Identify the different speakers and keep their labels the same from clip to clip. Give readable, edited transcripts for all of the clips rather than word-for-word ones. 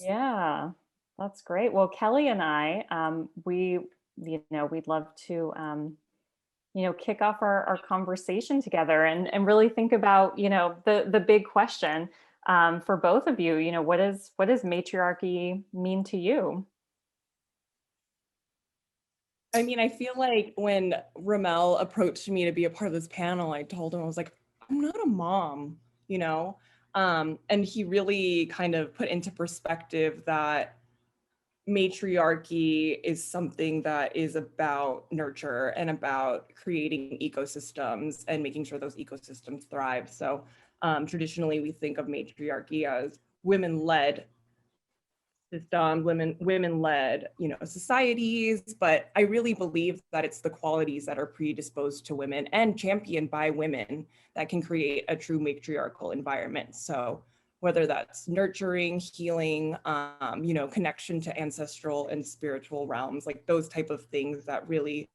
Speaker 1: Yeah, that's great. Well, Kelly and I, we'd love to, kick off our conversation together and really think about, the big question for both of you. What does matriarchy mean to you?
Speaker 2: I mean, I feel like when Ramel approached me to be a part of this panel, I told him, I was like, I'm not a mom, you know? And he really kind of put into perspective that matriarchy is something that is about nurture and about creating ecosystems and making sure those ecosystems thrive. So traditionally, we think of matriarchy as women-led systems, women-led, societies. But I really believe that it's the qualities that are predisposed to women and championed by women that can create a true matriarchal environment. So whether that's nurturing, healing, connection to ancestral and spiritual realms, like those type of things that really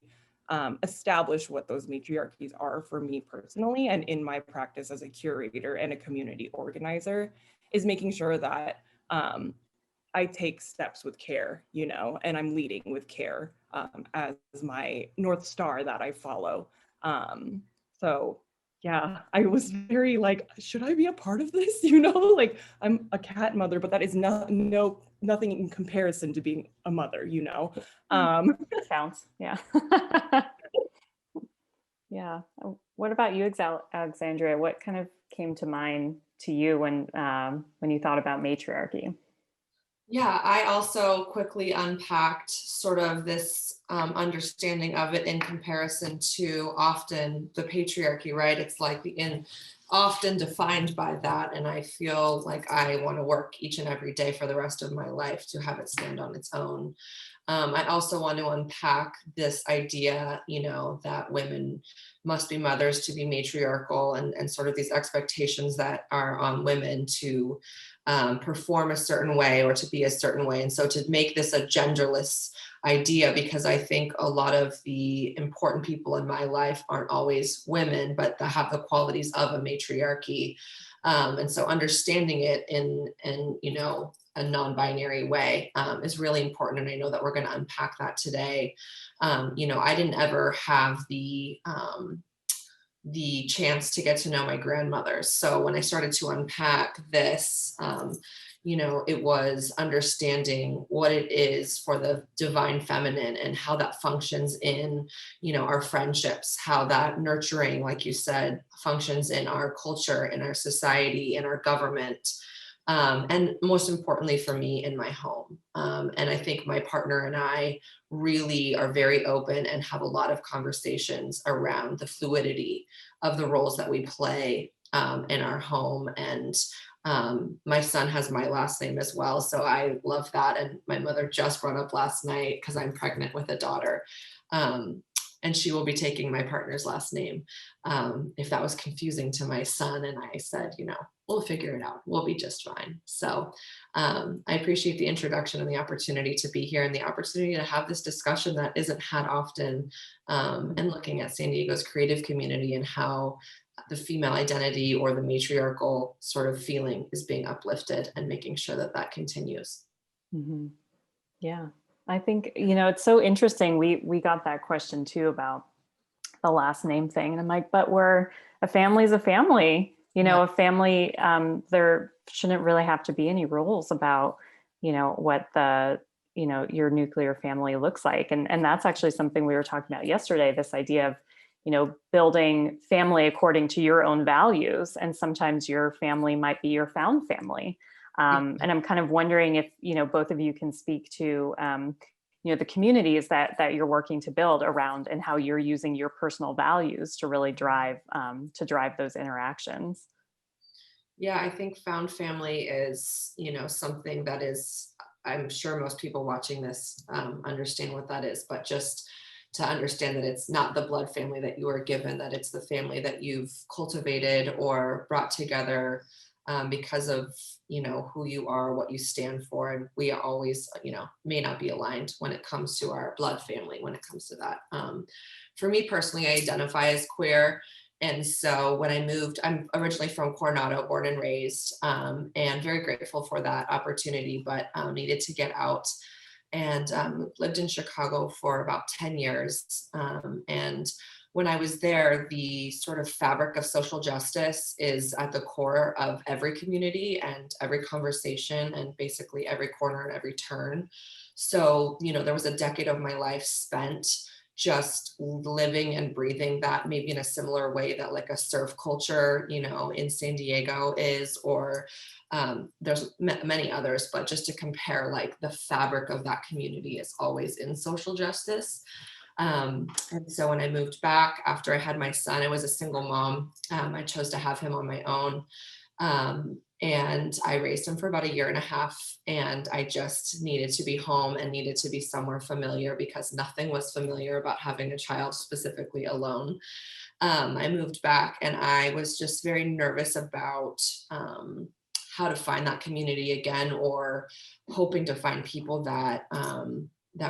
Speaker 2: establish what those matriarchies are for me personally and in my practice as a curator and a community organizer, is making sure that I take steps with care, and I'm leading with care as my North Star that I follow. So yeah, I was very like, should I be a part of this? Like I'm a cat mother, but that is nothing in comparison to being a mother. Um,
Speaker 1: Counts. Yeah. Yeah. What about you, Alexandria? What kind of came to mind to you when you thought about matriarchy?
Speaker 3: Yeah, I also quickly unpacked sort of this understanding of it in comparison to often the patriarchy, right? It's like often defined by that. And I feel like I want to work each and every day for the rest of my life to have it stand on its own. I also want to unpack this idea, that women must be mothers to be matriarchal and sort of these expectations that are on women to perform a certain way or to be a certain way. And so to make this a genderless idea, because I think a lot of the important people in my life aren't always women, but that have the qualities of a matriarchy. And so understanding it in a non-binary way is really important. And I know that we're going to unpack that today. I didn't ever have the chance to get to know my grandmothers. So when I started to unpack this, it was understanding what it is for the divine feminine and how that functions in, our friendships, how that nurturing, like you said, functions in our culture, in our society, in our government. And most importantly for me, in my home. And I think my partner and I really are very open and have a lot of conversations around the fluidity of the roles that we play in our home. And my son has my last name as well. So I love that. And my mother just brought up last night, because I'm pregnant with a daughter. And she will be taking my partner's last name. If that was confusing to my son. And I said, we'll figure it out. We'll be just fine. So I appreciate the introduction and the opportunity to be here and the opportunity to have this discussion that isn't had often, and looking at San Diego's creative community and how the female identity or the matriarchal sort of feeling is being uplifted and making sure that that continues.
Speaker 1: Mm-hmm. Yeah. I think, it's so interesting. We got that question too about the last name thing. And I'm like, but a family is a family,
Speaker 3: Yeah.
Speaker 1: a family, there shouldn't really have to be any rules about, what your nuclear family looks like. And that's actually something we were talking about yesterday, this idea of, building family according to your own values. And sometimes your family might be your found family. And I'm kind of wondering if, both of you can speak to, the communities that you're working to build around and how you're using your personal values to really drive those interactions.
Speaker 3: Yeah, I think found family is, something that is, I'm sure most people watching this understand what that is, but just to understand that it's not the blood family that you are given, that it's the family that you've cultivated or brought together because of, who you are, what you stand for. And we always, may not be aligned when it comes to our blood family, when it comes to that. For me personally, I identify as queer. And so when I moved, I'm originally from Coronado, born and raised, and very grateful for that opportunity, but needed to get out, and lived in Chicago for about 10 years. And when I was there, the sort of fabric of social justice is at the core of every community and every conversation and basically every corner and every turn. So, there was a decade of my life spent just living and breathing that, maybe in a similar way that like a surf culture, in San Diego is, or there's many others, but just to compare, like the fabric of that community is always in social justice. And so when I moved back after I had my son, I was a single mom. I chose to have him on my own. And I raised him for about a year and a half. And I just needed to be home and needed to be somewhere familiar because nothing was familiar about having a child, specifically alone. I moved back and I was just very nervous about how to find that community again, or hoping to find people that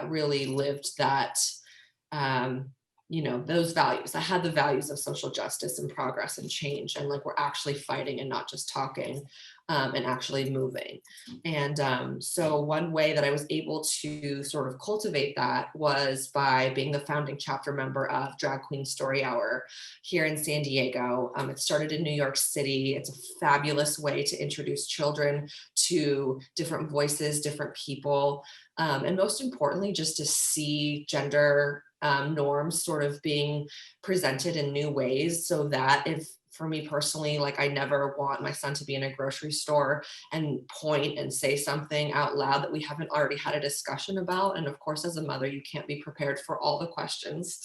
Speaker 3: really lived that, um, those values. I had the values of social justice and progress and change, and like we're actually fighting and not just talking, and actually moving. And so one way that I was able to sort of cultivate that was by being the founding chapter member of Drag Queen Story Hour here in San Diego. It started in New York City. It's a fabulous way to introduce children to different voices, different people, and most importantly, just to see gender norms sort of being presented in new ways, so that if, for me personally, like I never want my son to be in a grocery store and point and say something out loud that we haven't already had a discussion about. And of course, as a mother, you can't be prepared for all the questions.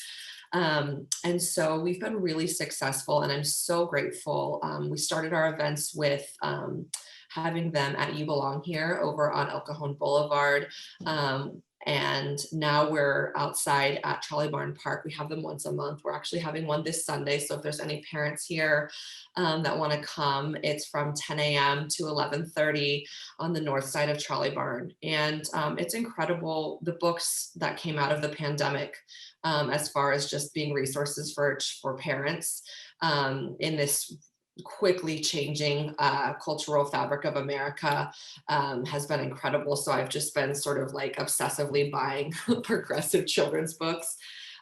Speaker 3: And so we've been really successful, and I'm so grateful. We started our events with having them at You Belong Here over on El Cajon Boulevard. And now we're outside at Trolley Barn Park. We have them once a month. We're actually having one this Sunday. So if there's any parents here that want to come, it's from 10 a.m. to 11:30 on the north side of Trolley Barn. And it's incredible, the books that came out of the pandemic, as far as just being resources for parents in this quickly changing cultural fabric of America, has been incredible. So I've just been sort of like obsessively buying progressive children's books.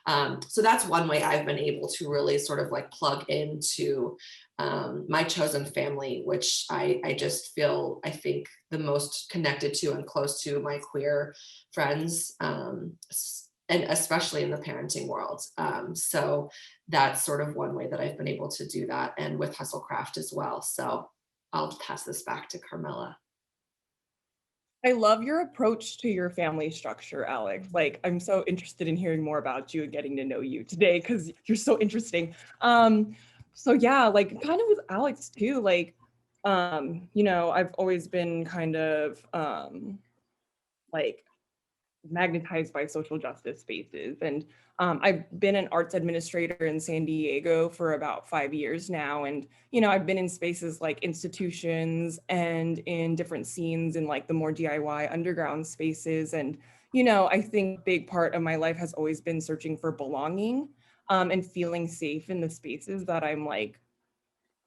Speaker 3: So that's one way I've been able to really sort of like plug into my chosen family, which I just feel, I think, the most connected to and close to my queer friends, and especially in the parenting world. So that's sort of one way that I've been able to do that, and with Hustlecraft as well. So I'll pass this back to Carmela.
Speaker 2: I love your approach to your family structure, Alex. Like, I'm so interested in hearing more about you and getting to know you today because you're so interesting. So yeah, like kind of with Alex too, like, I've always been kind of like magnetized by social justice spaces. And I've been an arts administrator in San Diego for about 5 years now. And, I've been in spaces like institutions and in different scenes in like the more DIY underground spaces. And, I think a big part of my life has always been searching for belonging, and feeling safe in the spaces that I'm like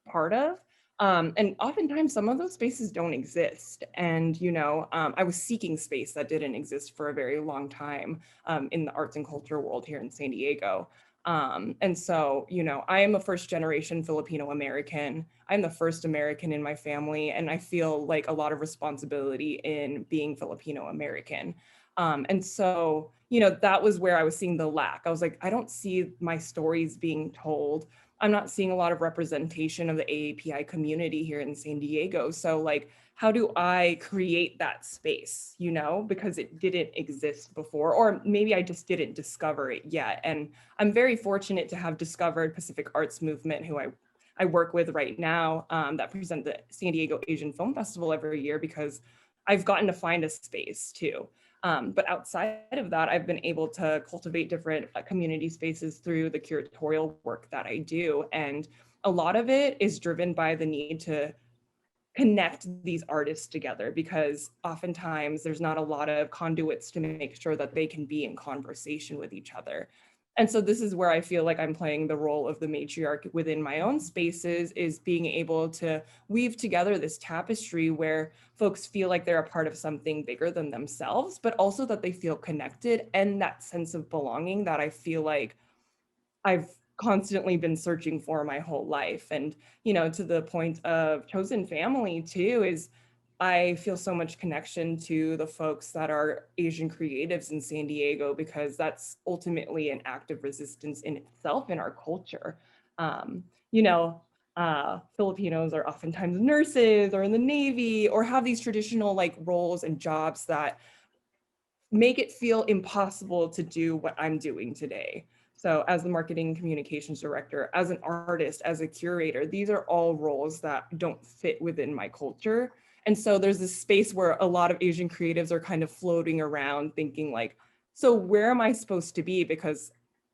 Speaker 2: part of. And oftentimes some of those spaces don't exist. And, I was seeking space that didn't exist for a very long time, in the arts and culture world here in San Diego. And so, I am a first generation Filipino American. I'm the first American in my family, and I feel like a lot of responsibility in being Filipino American. And so, that was where I was seeing the lack. I was like, I don't see my stories being told. I'm not seeing a lot of representation of the AAPI community here in San Diego. So like, how do I create that space, because it didn't exist before, or maybe I just didn't discover it yet. And I'm very fortunate to have discovered Pacific Arts Movement, who I work with right now, that present the San Diego Asian Film Festival every year, because I've gotten to find a space too. But outside of that, I've been able to cultivate different community spaces through the curatorial work that I do. And a lot of it is driven by the need to connect these artists together, because oftentimes there's not a lot of conduits to make sure that they can be in conversation with each other. And so this is where I feel like I'm playing the role of the matriarch within my own spaces, is being able to weave together this tapestry where folks feel like they're a part of something bigger than themselves, but also that they feel connected, and that sense of belonging that I feel like I've constantly been searching for my whole life. And, to the point of chosen family too, is I feel so much connection to the folks that are Asian creatives in San Diego, because that's ultimately an act of resistance in itself in our culture. Um, you know, Filipinos are oftentimes nurses or in the Navy, or have these traditional like roles and jobs that make it feel impossible to do what I'm doing today. So as the marketing communications director, as an artist, as a curator, these are all roles that don't fit within my culture. And so there's this space where a lot of Asian creatives are kind of floating around thinking like, so where am I supposed to be? Because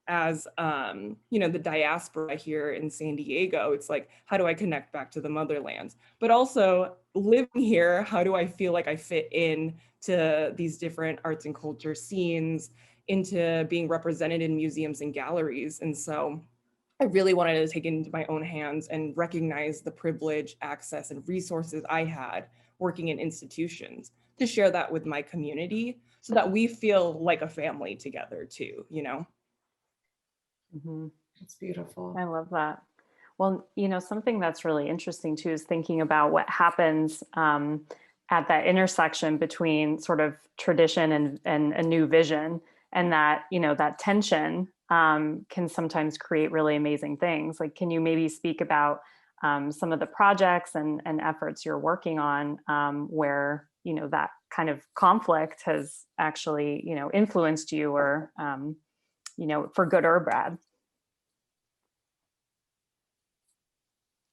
Speaker 2: as the diaspora here in San Diego, it's like, how do I connect back to the motherland? But also living here, how do I feel like I fit in to these different arts and culture scenes, into being represented in museums and galleries? And so I really wanted to take it into my own hands and recognize the privilege, access, and resources I had working in institutions, to share that with my community so that we feel like a family together too.
Speaker 1: Mhm.
Speaker 3: It's beautiful.
Speaker 1: I love that. Well, something that's really interesting too is thinking about what happens at that intersection between sort of tradition and a new vision, and that, that tension can sometimes create really amazing things. Like, can you maybe speak about some of the projects and efforts you're working on where, that kind of conflict has actually, influenced you or, for good or bad?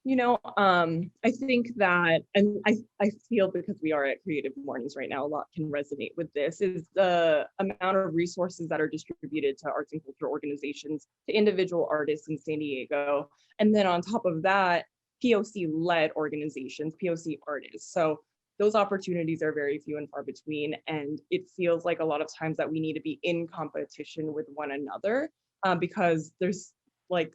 Speaker 2: I think that, and I feel, because we are at Creative Mornings right now, a lot can resonate with this, is the amount of resources that are distributed to arts and culture organizations, to individual artists in San Diego. And then on top of that, POC-led organizations, POC artists. So those opportunities are very few and far between. And it feels like a lot of times that we need to be in competition with one another, because there's like,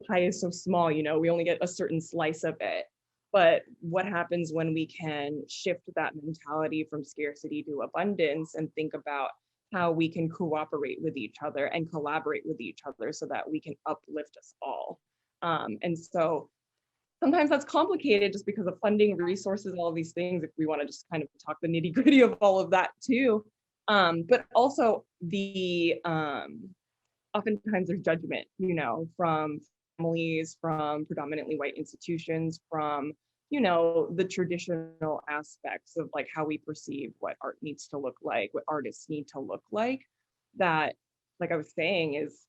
Speaker 2: pie is so small, we only get a certain slice of it. But what happens when we can shift that mentality from scarcity to abundance, and think about how we can cooperate with each other and collaborate with each other so that we can uplift us all? And so sometimes that's complicated just because of funding, resources, all of these things, if we want to just kind of talk the nitty gritty of all of that too. But also oftentimes there's judgment, from families, from predominantly white institutions, from, the traditional aspects of like how we perceive what art needs to look like, what artists need to look like. That, like I was saying, is,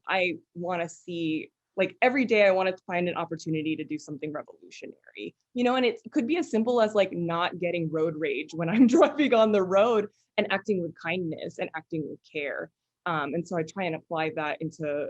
Speaker 2: I want to see, like every day I want to find an opportunity to do something revolutionary, and it could be as simple as like not getting road rage when I'm driving on the road, and acting with kindness and acting with care. And so I try and apply that into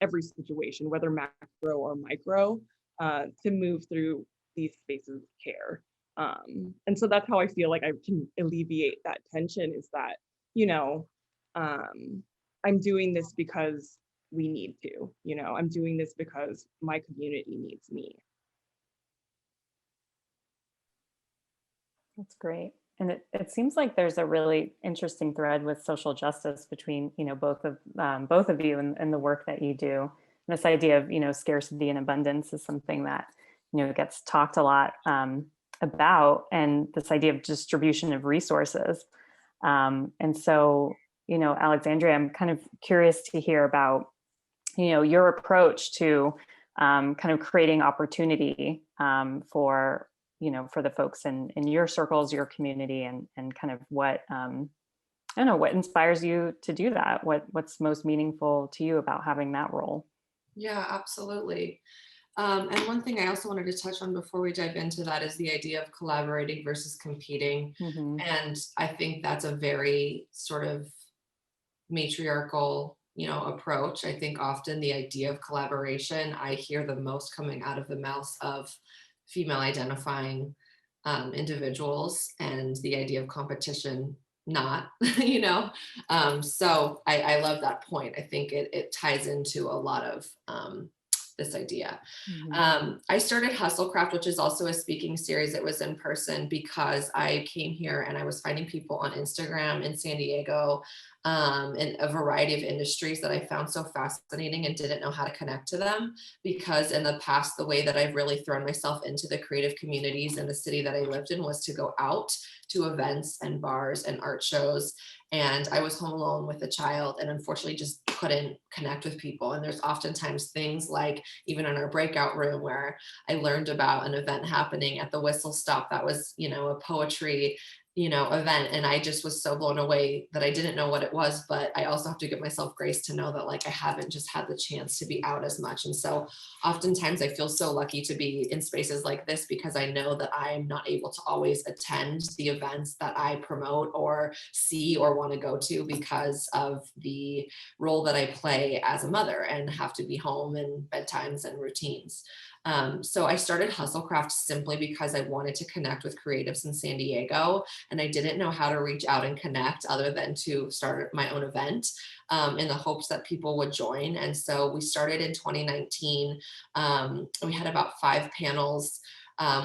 Speaker 2: every situation, whether macro or micro, to move through these spaces of care. And so that's how I feel like I can alleviate that tension, is that, you know, um, I'm doing this because we need to, I'm doing this because my community needs me.
Speaker 1: That's great. And it seems like there's a really interesting thread with social justice between, both of you and the work that you do. And this idea of, scarcity and abundance is something that, gets talked a lot about, and this idea of distribution of resources. And so, Alexandria, I'm kind of curious to hear about, your approach to kind of creating opportunity for for the folks in your circles, your community, and kind of what I don't know, what inspires you to do that? What's most meaningful to you about having that role?
Speaker 3: Yeah, absolutely. And one thing I also wanted to touch on before we dive into that is the idea of collaborating versus competing.
Speaker 1: Mm-hmm.
Speaker 3: And I think that's a very sort of matriarchal, approach. I think often the idea of collaboration, I hear the most coming out of the mouths of female identifying individuals, and the idea of competition not, you know? So I love that point. I think it ties into a lot of this idea.
Speaker 1: Mhm.
Speaker 3: I started Hustlecraft, which is also a speaking series. It was in person because I came here and I was finding people on Instagram in San Diego in a variety of industries that I found so fascinating and didn't know how to connect to them. Because in the past, the way that I've really thrown myself into the creative communities in the city that I lived in was to go out to events and bars and art shows. And I was home alone with a child and unfortunately just couldn't connect with people. And there's oftentimes things like, even in our breakout room, where I learned about an event happening at the Whistle Stop that was, a poetry, event. And I just was so blown away that I didn't know what it was. But I also have to give myself grace to know that like I haven't just had the chance to be out as much. And so oftentimes I feel so lucky to be in spaces like this because I know that I'm not able to always attend the events that I promote or see or want to go to because of the role that I play as a mother and have to be home and bedtimes and routines. So I started Hustlecraft simply because I wanted to connect with creatives in San Diego, and I didn't know how to reach out and connect other than to start my own event in the hopes that people would join. And so we started in 2019. We had about 5 panels.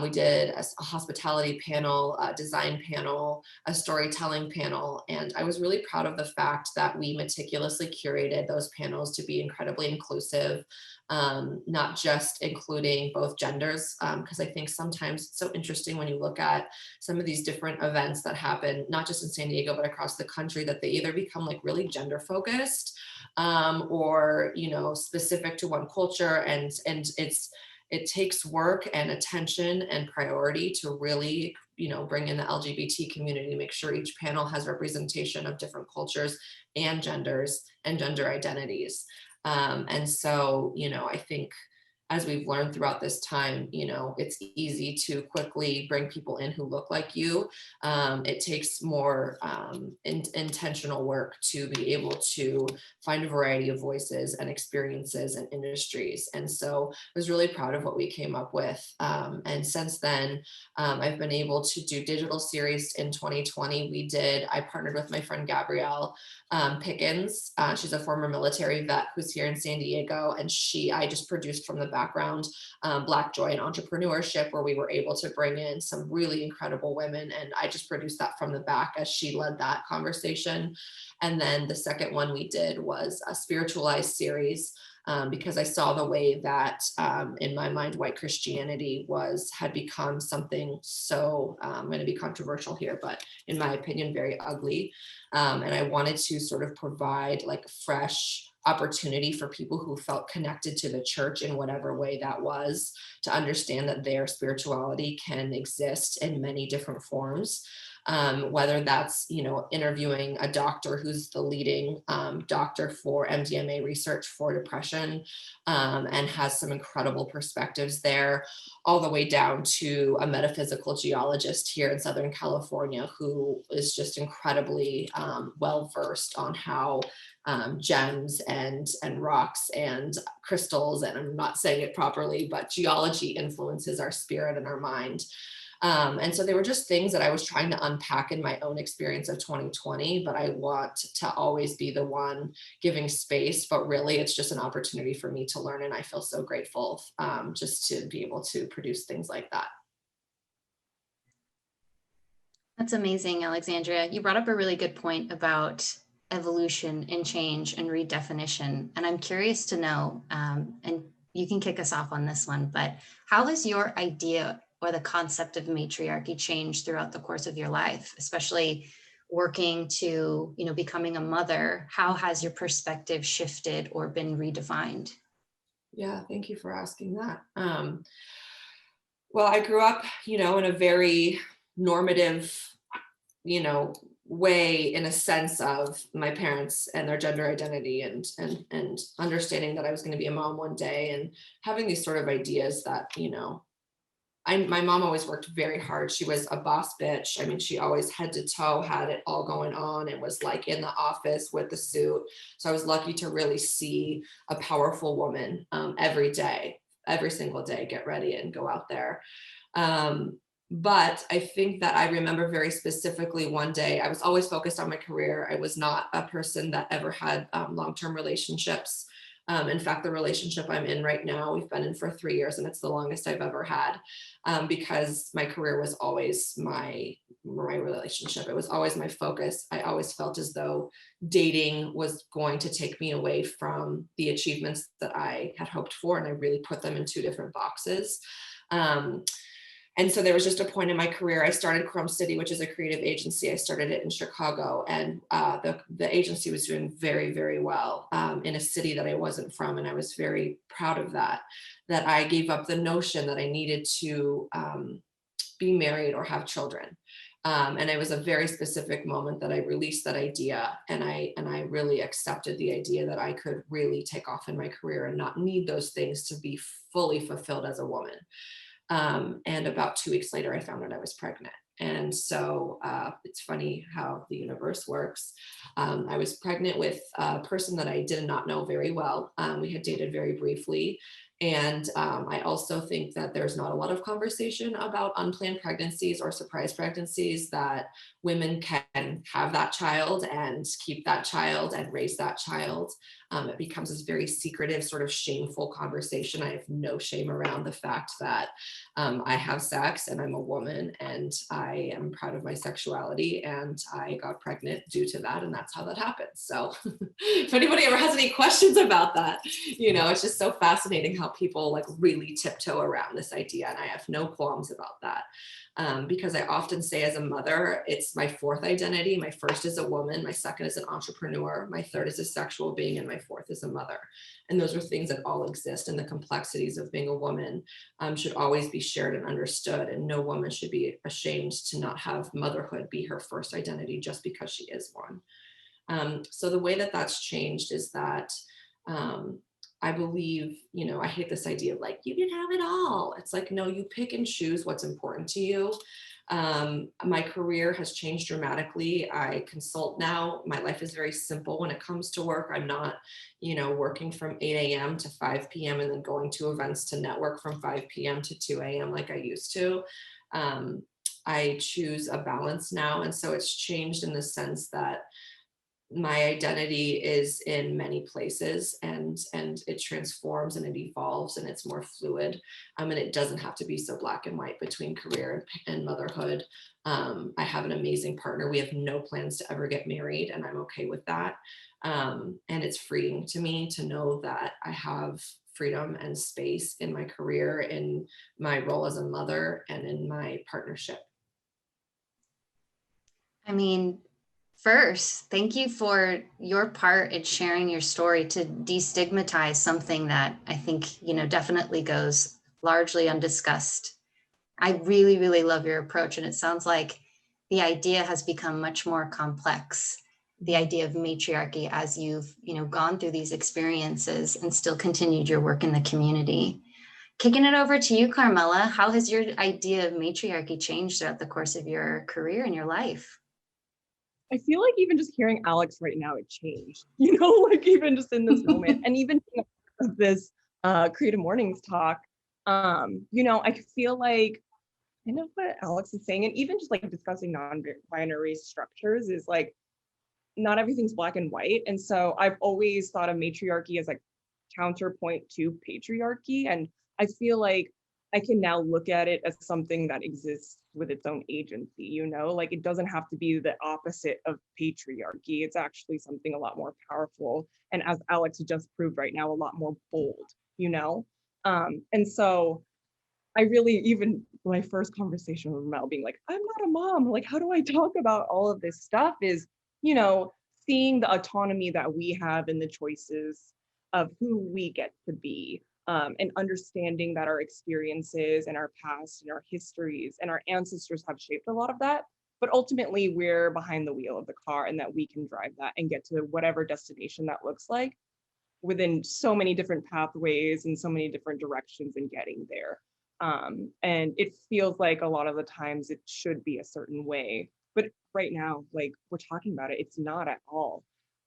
Speaker 3: We did a hospitality panel, a design panel, a storytelling panel. And I was really proud of the fact that we meticulously curated those panels to be incredibly inclusive, not just including both genders, because I think sometimes it's so interesting when you look at some of these different events that happen, not just in San Diego, but across the country, that they either become like really gender focused or, specific to one culture. And it takes work and attention and priority to really, bring in the LGBT community, make sure each panel has representation of different cultures and genders and gender identities. And so, I think as we've learned throughout this time, it's easy to quickly bring people in who look like you. It takes more intentional work to be able to find a variety of voices and experiences and industries. And so I was really proud of what we came up with. And since then, I've been able to do digital series. In 2020, I partnered with my friend Gabrielle Pickens. She's a former military vet who's here in San Diego, and I just produced from the background Black Joy and Entrepreneurship, where we were able to bring in some really incredible women, and I just produced that from the back as she led that conversation. And then the second one we did was a spiritualized series, because I saw the way that, in my mind, white Christianity had become something so, I'm going to be controversial here, but in my opinion, very ugly. And I wanted to sort of provide like a fresh opportunity for people who felt connected to the church in whatever way that was, to understand that their spirituality can exist in many different forms. Whether that's, interviewing a doctor who's the leading doctor for MDMA research for depression, and has some incredible perspectives there, all the way down to a metaphysical geologist here in Southern California who is just incredibly well-versed on how gems and rocks and crystals, and I'm not saying it properly, but geology influences our spirit and our mind. And so they were just things that I was trying to unpack in my own experience of 2020, but I want to always be the one giving space, but really it's just an opportunity for me to learn. And I feel so grateful just to be able to produce things like that.
Speaker 4: That's amazing, Alexandria. You brought up a really good point about evolution and change and redefinition. And I'm curious to know, and you can kick us off on this one, but how has your idea or the concept of matriarchy changed throughout the course of your life, especially working to, becoming a mother? How has your perspective shifted or been redefined?
Speaker 3: Yeah, thank you for asking that. Well, I grew up, in a very normative, way, in a sense of my parents and their gender identity, and understanding that I was going to be a mom one day, and having these sort of ideas that, my mom always worked very hard. She was a boss bitch. I mean, she always head to toe had it all going on and was like in the office with the suit. So I was lucky to really see a powerful woman every day, every single day, get ready and go out there. But I think that I remember very specifically one day, I was always focused on my career. I was not a person that ever had long-term relationships. In fact, the relationship I'm in right now, we've been in for 3 years, and it's the longest I've ever had, because my career was always my relationship. It was always my focus. I always felt as though dating was going to take me away from the achievements that I had hoped for, and I really put them in two different boxes. Um, and so there was just a point in my career. I started Chrome City, which is a creative agency. I started it in Chicago, and the agency was doing very, very well in a city that I wasn't from, and I was very proud of that. That I gave up the notion that I needed to be married or have children. And it was a very specific moment that I released that idea, and I really accepted the idea that I could really take off in my career and not need those things to be fully fulfilled as a woman. And about 2 weeks later, I found out I was pregnant. And so it's funny how the universe works. I was pregnant with a person that I did not know very well. We had dated very briefly. And I also think that there's not a lot of conversation about unplanned pregnancies or surprise pregnancies, that women can have that child and keep that child and raise that child. It becomes this very secretive, sort of shameful conversation. I have no shame around the fact that I have sex and I'm a woman, and I am proud of my sexuality, and I got pregnant due to that, and that's how that happened. So if anybody ever has any questions about that, it's just so fascinating how people like really tiptoe around this idea, and I have no qualms about that. Because I often say, as a mother, it's my fourth identity. My first is a woman, my second is an entrepreneur, my third is a sexual being, and my fourth is a mother. And those are things that all exist, and the complexities of being a woman should always be shared and understood. And no woman should be ashamed to not have motherhood be her first identity just because she is one. So the way that that's changed is that I believe, I hate this idea of like, you can have it all. It's like, no, you pick and choose what's important to you. My career has changed dramatically. I consult now. My life is very simple when it comes to work. I'm not, working from 8 a.m. to 5 p.m. and then going to events to network from 5 p.m. to 2 a.m. like I used to. I choose a balance now. And so it's changed in the sense that my identity is in many places, and it transforms and it evolves and it's more fluid, and it doesn't have to be so black and white between career and motherhood. I have an amazing partner. We have no plans to ever get married, and I'm okay with that. And it's freeing to me to know that I have freedom and space in my career, in my role as a mother, and in my partnership.
Speaker 4: I mean, first, thank you for your part in sharing your story to destigmatize something that I think, definitely goes largely undiscussed. I really, really love your approach. And it sounds like the idea has become much more complex, the idea of matriarchy, as you've, gone through these experiences and still continued your work in the community. Kicking it over to you, Carmela, how has your idea of matriarchy changed throughout the course of your career and your life?
Speaker 2: I feel like even just hearing Alex right now, it changed, like even just in this moment, and even this Creative Mornings talk, I feel like I know what Alex is saying, and even just like discussing non-binary structures is like, not everything's black and white. And so I've always thought of matriarchy as like counterpoint to patriarchy. And I feel like I can now look at it as something that exists with its own agency, like it doesn't have to be the opposite of patriarchy. It's actually something a lot more powerful. And as Alex just proved right now, a lot more bold, And so I really, even my first conversation with Mel being like, I'm not a mom, like, how do I talk about all of this stuff is, seeing the autonomy that we have in the choices of who we get to be, and understanding that our experiences and our past and our histories and our ancestors have shaped a lot of that. But ultimately, we're behind the wheel of the car, and that we can drive that and get to whatever destination that looks like within so many different pathways and so many different directions in getting there. And it feels like a lot of the times it should be a certain way, but right now, like we're talking about it, it's not at all.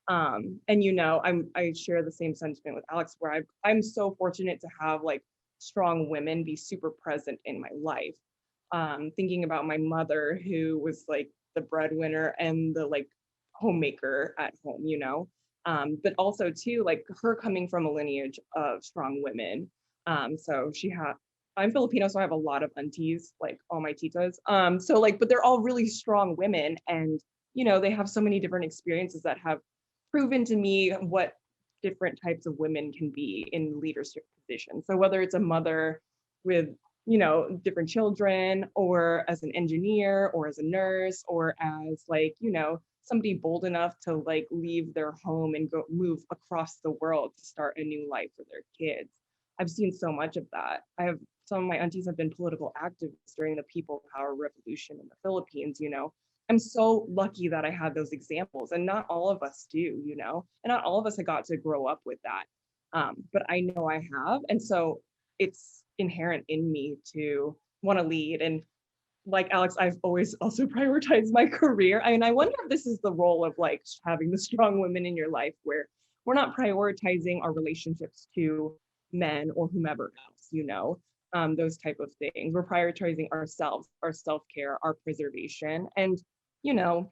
Speaker 2: And I share the same sentiment with Alex, where I'm so fortunate to have like strong women be super present in my life. thinking about my mother, who was like the breadwinner and the like homemaker at home, you know, but also too, like her coming from a lineage of strong women. So I'm Filipino, so I have a lot of aunties, like all my titas. So like, but they're all really strong women, and you know, they have so many different experiences that have proven to me what different types of women can be in leadership positions. So whether it's a mother with, you know, different children, or as an engineer, or as a nurse, or as like, you know, somebody bold enough to like leave their home and go move across the world to start a new life for their kids. I've seen so much of that. Some of my aunties have been political activists during the People Power Revolution in the Philippines, you know. I'm so lucky that I had those examples, and not all of us do, you know, and not all of us have got to grow up with that. But I know I have. And so it's inherent in me to want to lead. And like Alex, I've always also prioritized my career. I mean, I wonder if this is the role of like having the strong women in your life, where we're not prioritizing our relationships to men or whomever else, you know, those type of things. We're prioritizing ourselves, our self-care, our preservation, and, you know,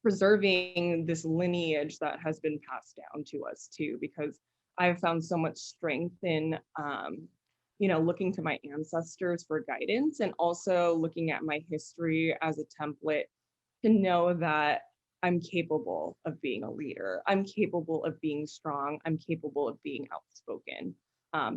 Speaker 2: preserving this lineage that has been passed down to us too, because I've found so much strength in, you know, looking to my ancestors for guidance, and also looking at my history as a template to know that I'm capable of being a leader. I'm capable of being strong. I'm capable of being outspoken,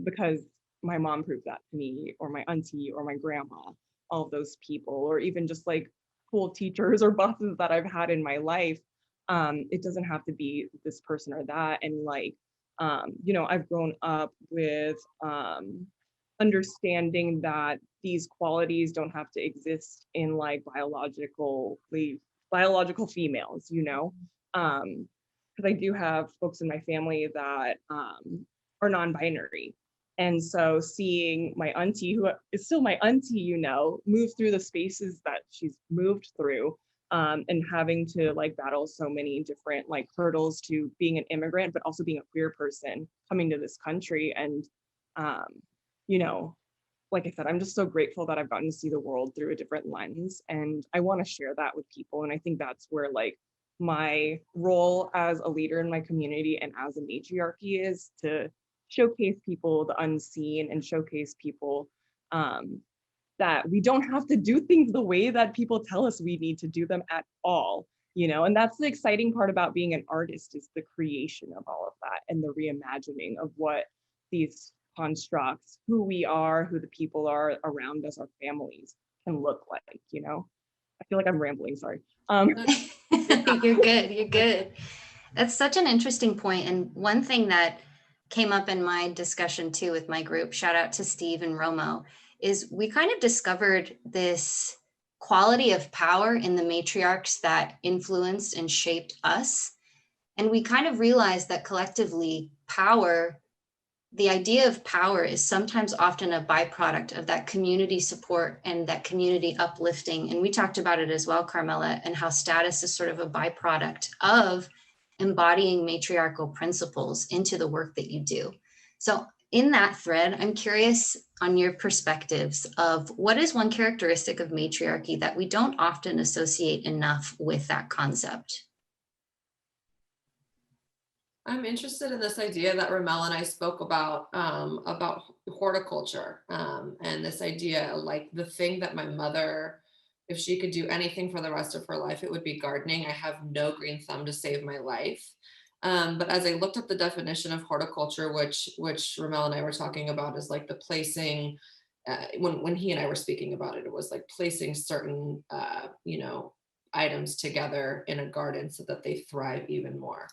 Speaker 2: because my mom proved that to me, or my auntie, or my grandma, all of those people, or even just like cool teachers or bosses that I've had in my life. It doesn't have to be this person or that. And like, you know, I've grown up with understanding that these qualities don't have to exist in like biological females, you know, because I do have folks in my family that are non-binary. And so seeing my auntie, who is still my auntie, you know, move through the spaces that she's moved through, and having to like battle so many different like hurdles to being an immigrant, but also being a queer person coming to this country. And, you know, like I said, I'm just so grateful that I've gotten to see the world through a different lens, and I want to share that with people. And I think that's where like my role as a leader in my community and as a matriarchy is to showcase people the unseen, and showcase people, that we don't have to do things the way that people tell us we need to do them at all, you know. And that's the exciting part about being an artist, is the creation of all of that, and the reimagining of what these constructs, who we are, who the people are around us, our families, can look like, you know. I feel like I'm rambling, sorry.
Speaker 4: You're good, you're good. That's such an interesting point. And one thing that came up in my discussion too with my group, shout out to Steve and Romo, is we kind of discovered this quality of power in the matriarchs that influenced and shaped us. And we kind of realized that collectively power, the idea of power is sometimes often a byproduct of that community support and that community uplifting. And we talked about it as well, Carmela, and how status is sort of a byproduct of embodying matriarchal principles into the work that you do. So in that thread, I'm curious on your perspectives of what is one characteristic of matriarchy that we don't often associate enough with that concept?
Speaker 3: I'm interested in this idea that Ramel and I spoke about horticulture, and this idea, like the thing that my mother, if she could do anything for the rest of her life, it would be gardening. I have no green thumb to save my life. But as I looked up the definition of horticulture, which Ramel and I were talking about, is like the placing, when he and I were speaking about it, it was like placing certain, you know, items together in a garden so that they thrive even more.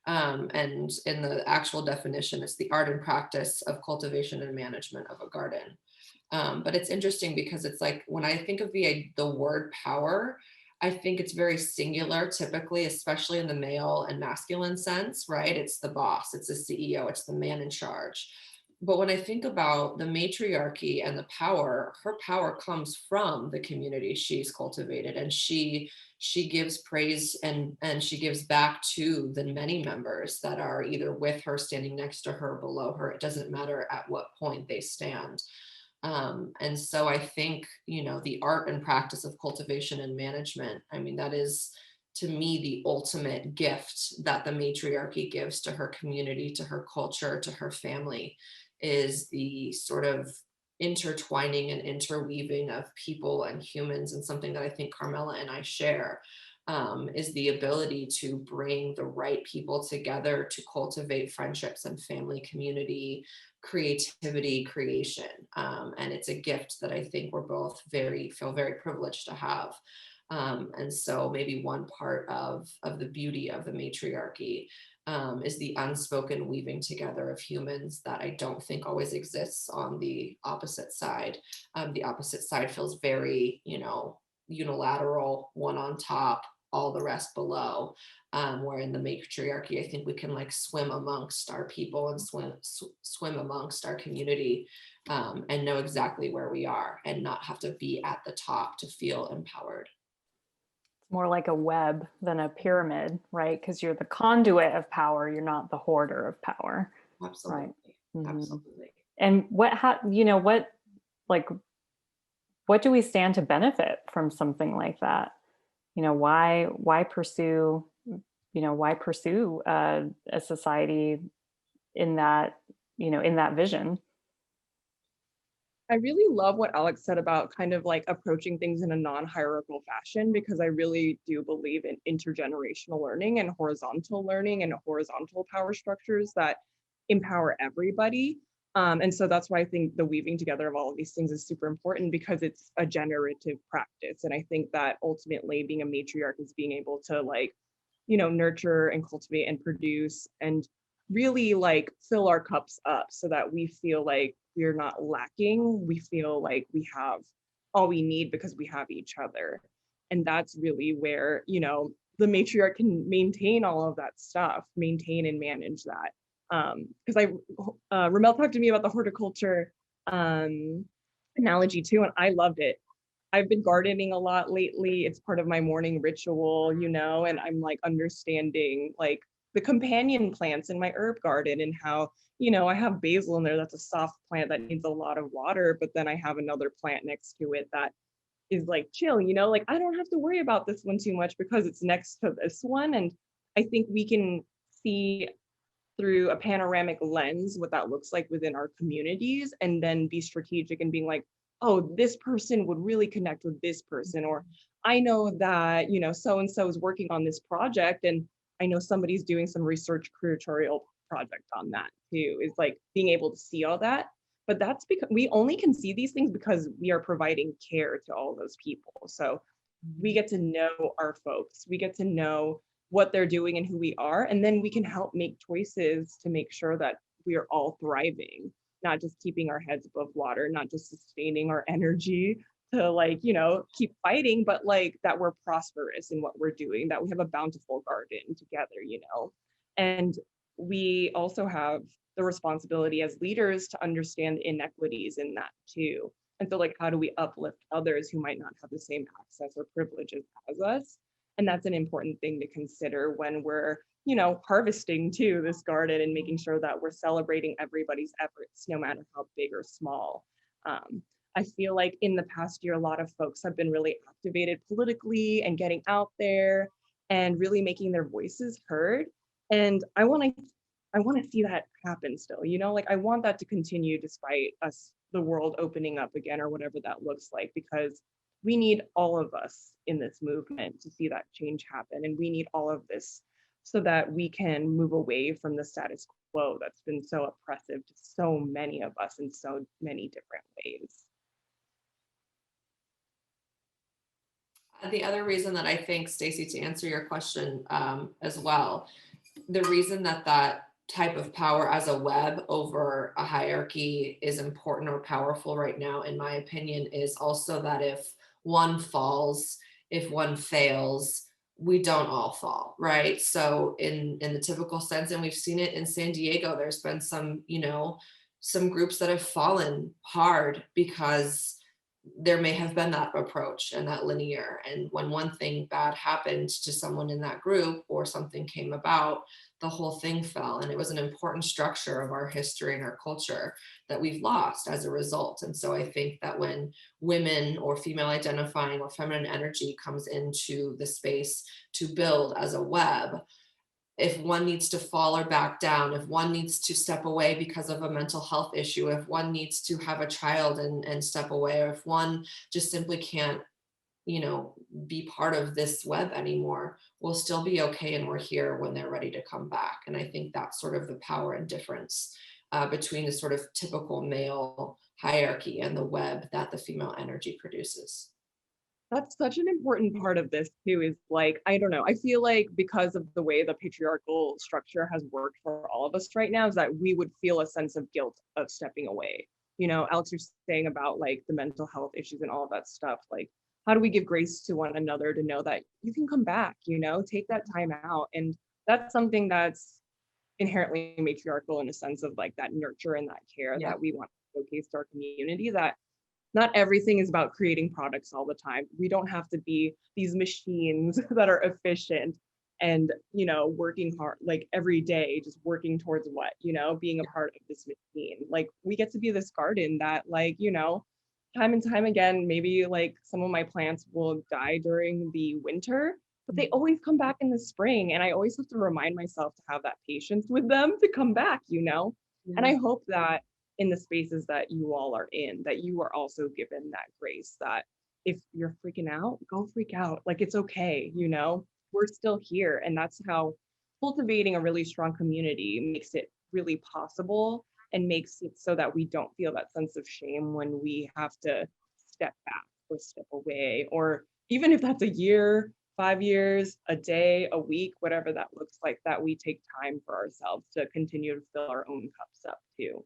Speaker 3: And in the actual definition, it's the art and practice of cultivation and management of a garden. But it's interesting because it's like, when I think of the word power, I think it's very singular, typically, especially in the male and masculine sense, right? It's the boss, it's the CEO, it's the man in charge. But when I think about the matriarchy and the power, her power comes from the community she's cultivated, and she gives praise and she gives back to the many members that are either with her, standing next to her, below her. It doesn't matter at what point they stand. And so I think, the art and practice of cultivation and management, I mean, that is to me the ultimate gift that the matriarchy gives to her community, to her culture, to her family, is the sort of intertwining and interweaving of people and humans, and something that I think Carmela and I share, is the ability to bring the right people together to cultivate friendships and family, community, creativity, creation. And it's a gift that I think we're both feel very privileged to have. And so maybe one part of the beauty of the matriarchy, is the unspoken weaving together of humans that I don't think always exists on the opposite side. The opposite side feels very, unilateral, one on top, all the rest below. Where in the matriarchy, I think we can like swim amongst our people and swim amongst our community, and know exactly where we are and not have to be at the top to feel empowered.
Speaker 1: More like a web than a pyramid, right? Because you're the conduit of power, you're not the hoarder of power.
Speaker 3: Absolutely.
Speaker 1: Right. Mhm.
Speaker 3: Absolutely.
Speaker 1: And like, what do we stand to benefit from something like that? Why pursue, a society in that, in that vision?
Speaker 2: I really love what Alex said about kind of like approaching things in a non-hierarchical fashion, because I really do believe in intergenerational learning and horizontal power structures that empower everybody. And so that's why I think the weaving together of all of these things is super important, because it's a generative practice. And I think that ultimately being a matriarch is being able to like, nurture and cultivate and produce and really like fill our cups up so that we feel like we're not lacking. We feel like we have all we need because we have each other. And that's really where, the matriarch can maintain all of that stuff, maintain and manage that. Because Ramel talked to me about the horticulture analogy too, and I loved it. I've been gardening a lot lately. It's part of my morning ritual, and I'm like understanding like the companion plants in my herb garden and how, I have basil in there. That's a soft plant that needs a lot of water, but then I have another plant next to it that is like chill, like I don't have to worry about this one too much because it's next to this one. And I think we can see through a panoramic lens what that looks like within our communities, and then be strategic and being like, oh, this person would really connect with this person, or I know that so and so is working on this project, and I know somebody's doing some research curatorial project on that too. Is like being able to see all that. But that's because we only can see these things because we are providing care to all those people. So we get to know our folks, we get to know what they're doing and who we are, and then we can help make choices to make sure that we are all thriving, not just keeping our heads above water, not just sustaining our energy to like keep fighting, but like that we're prosperous in what we're doing, that we have a bountiful garden together. And we also have the responsibility as leaders to understand inequities in that too. And so like, how do we uplift others who might not have the same access or privileges as us? And that's an important thing to consider when we're, harvesting too this garden, and making sure that we're celebrating everybody's efforts, no matter how big or small. I feel like in the past year, a lot of folks have been really activated politically and getting out there and really making their voices heard. And I want to see that happen still, like I want that to continue despite us, the world opening up again, or whatever that looks like, because we need all of us in this movement to see that change happen. And we need all of this so that we can move away from the status quo that's been so oppressive to so many of us in so many different ways.
Speaker 3: The other reason that I think, Stacey, to answer your question as well, the reason that type of power as a web over a hierarchy is important or powerful right now, in my opinion, is also that if one falls, if one fails, we don't all fall, right? So in the typical sense, and we've seen it in San Diego, there's been some groups that have fallen hard because there may have been that approach and that linear. And when one thing bad happened to someone in that group or something came about, the whole thing fell. And it was an important structure of our history and our culture that we've lost as a result. And so I think that when women or female identifying or feminine energy comes into the space to build as a web, if one needs to fall or back down, if one needs to step away because of a mental health issue, if one needs to have a child and step away, or if one just simply can't, be part of this web anymore, we'll still be okay. And we're here when they're ready to come back. And I think that's sort of the power and difference between the sort of typical male hierarchy and the web that the female energy produces.
Speaker 2: That's such an important part of this too, is like, I don't know, I feel like because of the way the patriarchal structure has worked for all of us right now, is that we would feel a sense of guilt of stepping away. Alex, you're saying about like the mental health issues and all of that stuff. Like, how do we give grace to one another to know that you can come back, take that time out? And that's something that's inherently matriarchal in a sense of like that nurture and that care that we want to showcase to our community, that not everything is about creating products all the time. We don't have to be these machines that are efficient and, working hard, like every day, just working towards what, being a part of this machine. Like we get to be this garden that like, time and time again, maybe like some of my plants will die during the winter, but they always come back in the spring. And I always have to remind myself to have that patience with them to come back, And I hope that in the spaces that you all are in, that you are also given that grace, that if you're freaking out, go freak out. Like it's okay, we're still here. And that's how cultivating a really strong community makes it really possible and makes it so that we don't feel that sense of shame when we have to step back or step away, or even if that's a year, 5 years, a day, a week, whatever that looks like, that we take time for ourselves to continue to fill our own cups up too.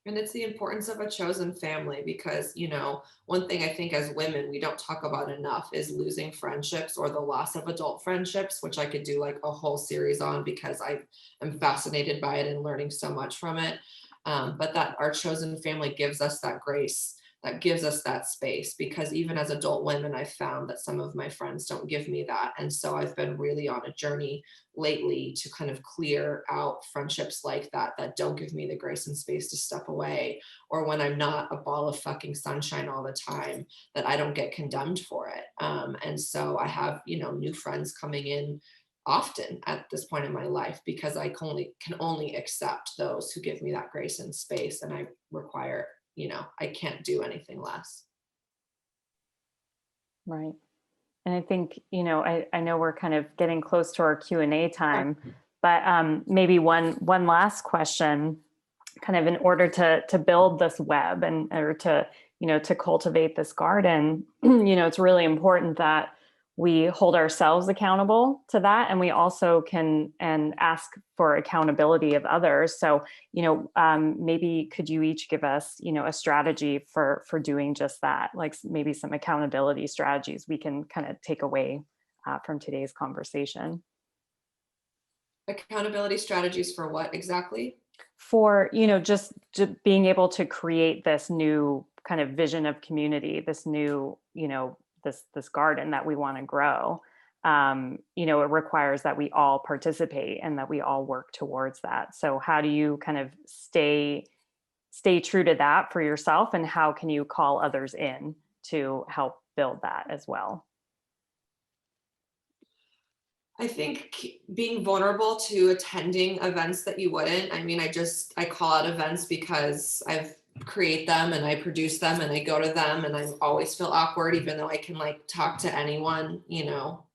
Speaker 3: And it's the importance of a chosen family because, one thing I think as women, we don't talk about enough is losing friendships or the loss of adult friendships, which I could do like a whole series on because I am fascinated by it and learning so much from it. But that our chosen family gives us that grace, that gives us that space, because even as adult women, I've found that some of my friends don't give me that. And so I've been really on a journey lately to kind of clear out friendships like that, that don't give me the grace and space to step away, or when I'm not a ball of fucking sunshine all the time, that I don't get condemned for it. And so I have, new friends coming in often at this point in my life because I can only accept those who give me that grace and space, and I require, I can't do anything less.
Speaker 1: Right. And I think, I know we're kind of getting close to our Q&A time, but maybe one last question, kind of in order to build this web or to, to cultivate this garden, it's really important that we hold ourselves accountable to that. And we also can and ask for accountability of others. So, maybe could you each give us, a strategy for doing just that, like maybe some accountability strategies we can kind of take away from today's conversation.
Speaker 3: Accountability strategies for what exactly?
Speaker 1: For, just being able to create this new kind of vision of community, this new, this garden that we want to grow. It requires that we all participate and that we all work towards that. So how do you kind of stay true to that for yourself, and how can you call others in to help build that as well?
Speaker 3: I think being vulnerable to attending events that you wouldn't. I mean, I call out events because I've create them and I produce them and I go to them and I always feel awkward, even though I can like talk to anyone,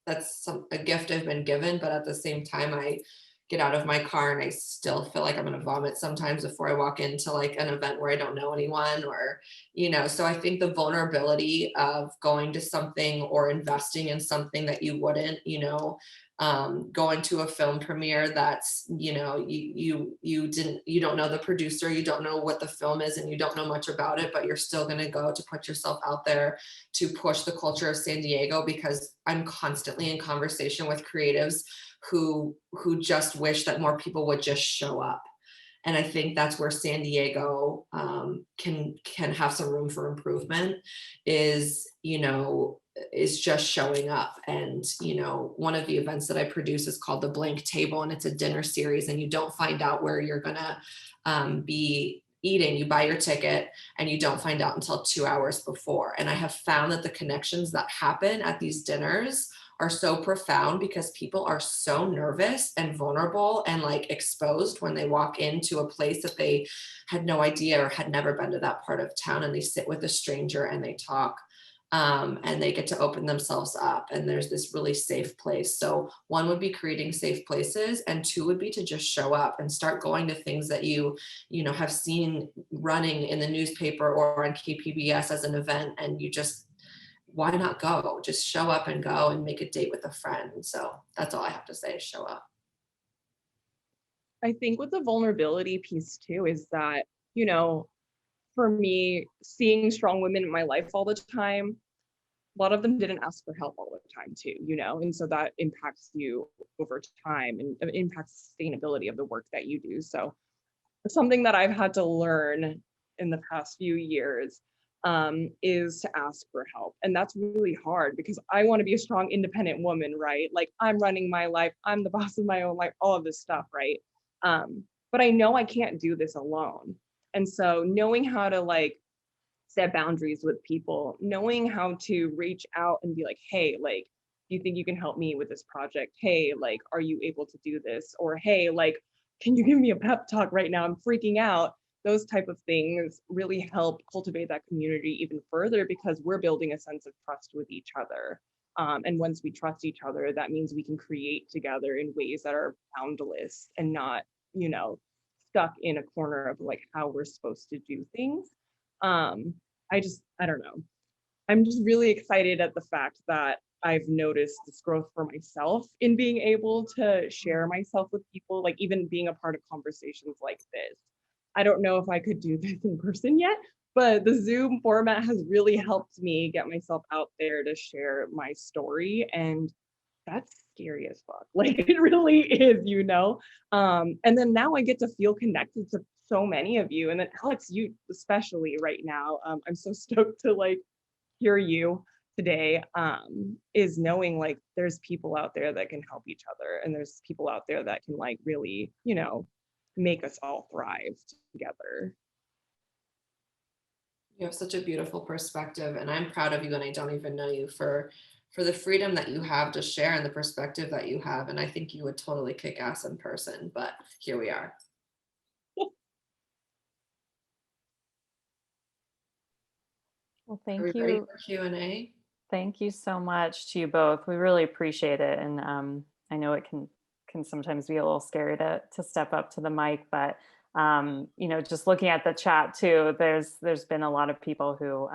Speaker 3: that's a gift I've been given. But at the same time, I get out of my car and I still feel like I'm going to vomit sometimes before I walk into like an event where I don't know anyone, or, so I think the vulnerability of going to something or investing in something that you wouldn't, going to a film premiere that's, you don't know the producer, you don't know what the film is, and you don't know much about it, but you're still going to go to put yourself out there to push the culture of San Diego, because I'm constantly in conversation with creatives who just wish that more people would just show up. And I think that's where San Diego can have some room for improvement, is, is just showing up. And, one of the events that I produce is called The Blank Table, and it's a dinner series, and you don't find out where you're gonna be eating. You buy your ticket and you don't find out until 2 hours before. And I have found that the connections that happen at these dinners are so profound, because people are so nervous and vulnerable and like exposed when they walk into a place that they had no idea or had never been to that part of town, and they sit with a stranger and they talk, and they get to open themselves up, and there's this really safe place. So one would be creating safe places, and two would be to just show up and start going to things that you have seen running in the newspaper or on KPBS as an event, and you just, why not go? Just show up and go and make a date with a friend. So that's all I have to say, is show up.
Speaker 2: I think with the vulnerability piece too, is that, for me, seeing strong women in my life all the time, a lot of them didn't ask for help all the time too, and so that impacts you over time, and it impacts sustainability of the work that you do. So something that I've had to learn in the past few years is to ask for help. And that's really hard, because I want to be a strong, independent woman, right? Like, I'm running my life, I'm the boss of my own life, all of this stuff, right? But I know I can't do this alone. And so knowing how to like set boundaries with people, knowing how to reach out and be like, hey, like, do you think you can help me with this project? Hey, like, are you able to do this? Or hey, like, can you give me a pep talk right now? I'm freaking out. Those type of things really help cultivate that community even further, because we're building a sense of trust with each other. And once we trust each other, that means we can create together in ways that are boundless and not, stuck in a corner of like how we're supposed to do things. I don't know. I'm just really excited at the fact that I've noticed this growth for myself in being able to share myself with people, like even being a part of conversations like this. I don't know if I could do this in person yet, but the Zoom format has really helped me get myself out there to share my story. And that's scary as fuck. Like, it really is, and then now I get to feel connected to so many of you. And then Alex, you especially right now, I'm so stoked to like hear you today, is knowing like there's people out there that can help each other, and there's people out there that can like really, make us all thrive together.
Speaker 3: You have such a beautiful perspective, and I'm proud of you, and I don't even know you, for the freedom that you have to share and the perspective that you have. And I think you would totally kick ass in person, but here we are.
Speaker 1: Well, thank
Speaker 3: Are we ready
Speaker 1: you.
Speaker 3: for Q&A?
Speaker 1: Thank you so much to you both. We really appreciate it. And I know it can sometimes be a little scary to step up to the mic, but just looking at the chat too, there's been a lot of people who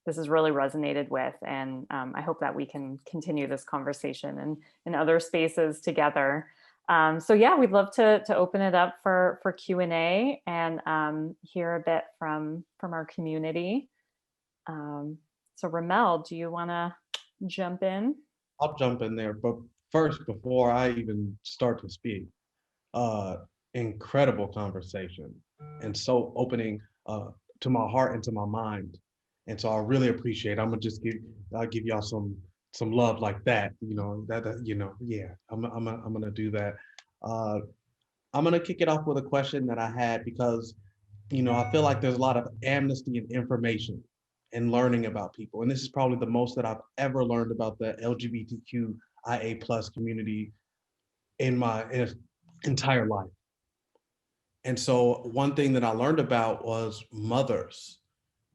Speaker 1: this has really resonated with. And I hope that we can continue this conversation and in other spaces together. So yeah, we'd love to open it up for Q&A and hear a bit from our community. So Ramel, do you want to jump in?
Speaker 5: I'll jump in there, but first, before I even start to speak, incredible conversation, and so opening to my heart and to my mind. And so I really appreciate. I'm gonna just I'll give y'all some love like that. Yeah. I'm gonna do that. I'm gonna kick it off with a question that I had, because I feel like there's a lot of amnesty and information and learning about people. And this is probably the most that I've ever learned about the LGBTQIA plus community in my entire life. And so one thing that I learned about was mothers